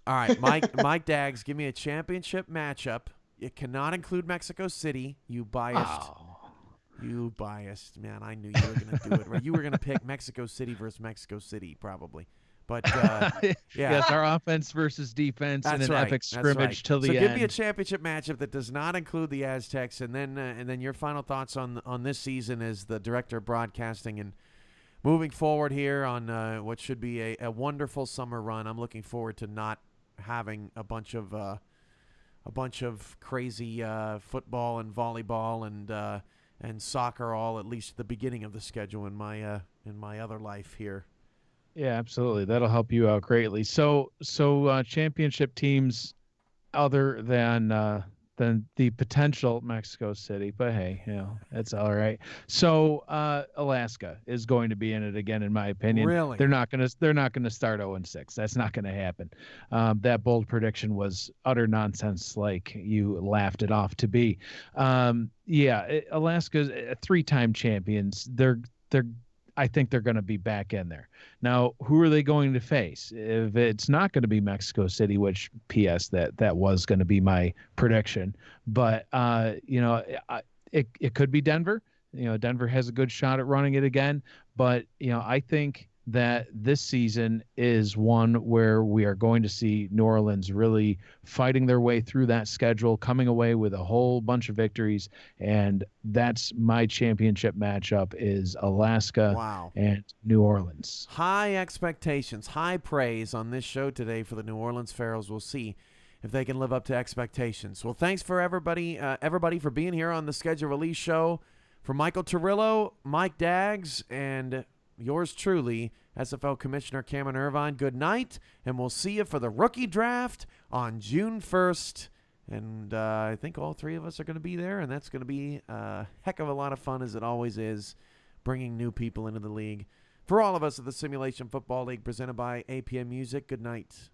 All right, Mike Daggs, give me a championship matchup. It cannot include Mexico City. You biased. Oh. You biased, man. I knew you were going to do it. Right? You were going to pick Mexico City versus Mexico City, probably. But yeah, yes, our offense versus defense in an epic scrimmage till the end. So give me a championship matchup that does not include the Aztecs, and then your final thoughts on this season as the director of broadcasting and moving forward here on what should be a wonderful summer run. I'm looking forward to not having a bunch of crazy football and volleyball and soccer all at least at the beginning of the schedule in my other life here. Yeah, absolutely. That'll help you out greatly. So championship teams other than the potential Mexico City, but hey, it's all right. So Alaska is going to be in it again, in my opinion. Really? They're not gonna start 0-6. That's not gonna happen. That bold prediction was utter nonsense, like you laughed it off to be. Alaska's 3-time champions. I think they're going to be back in there. Now, who are they going to face? If it's not going to be Mexico City, which P.S. that was going to be my prediction, but it could be Denver. Denver has a good shot at running it again, but I think that this season is one where we are going to see New Orleans really fighting their way through that schedule, coming away with a whole bunch of victories, and that's my championship matchup is Alaska and New Orleans. High expectations, high praise on this show today for the New Orleans Pharaohs. We'll see if they can live up to expectations. Well, thanks for everybody for being here on the schedule release show. For Michael Torillo, Mike Daggs, and yours truly, SFL Commissioner Cameron Irvine, good night, and we'll see you for the rookie draft on June 1st. And I think all three of us are going to be there, and that's going to be a heck of a lot of fun, as it always is, bringing new people into the league. For all of us at the Simulation Football League, presented by APM Music, good night.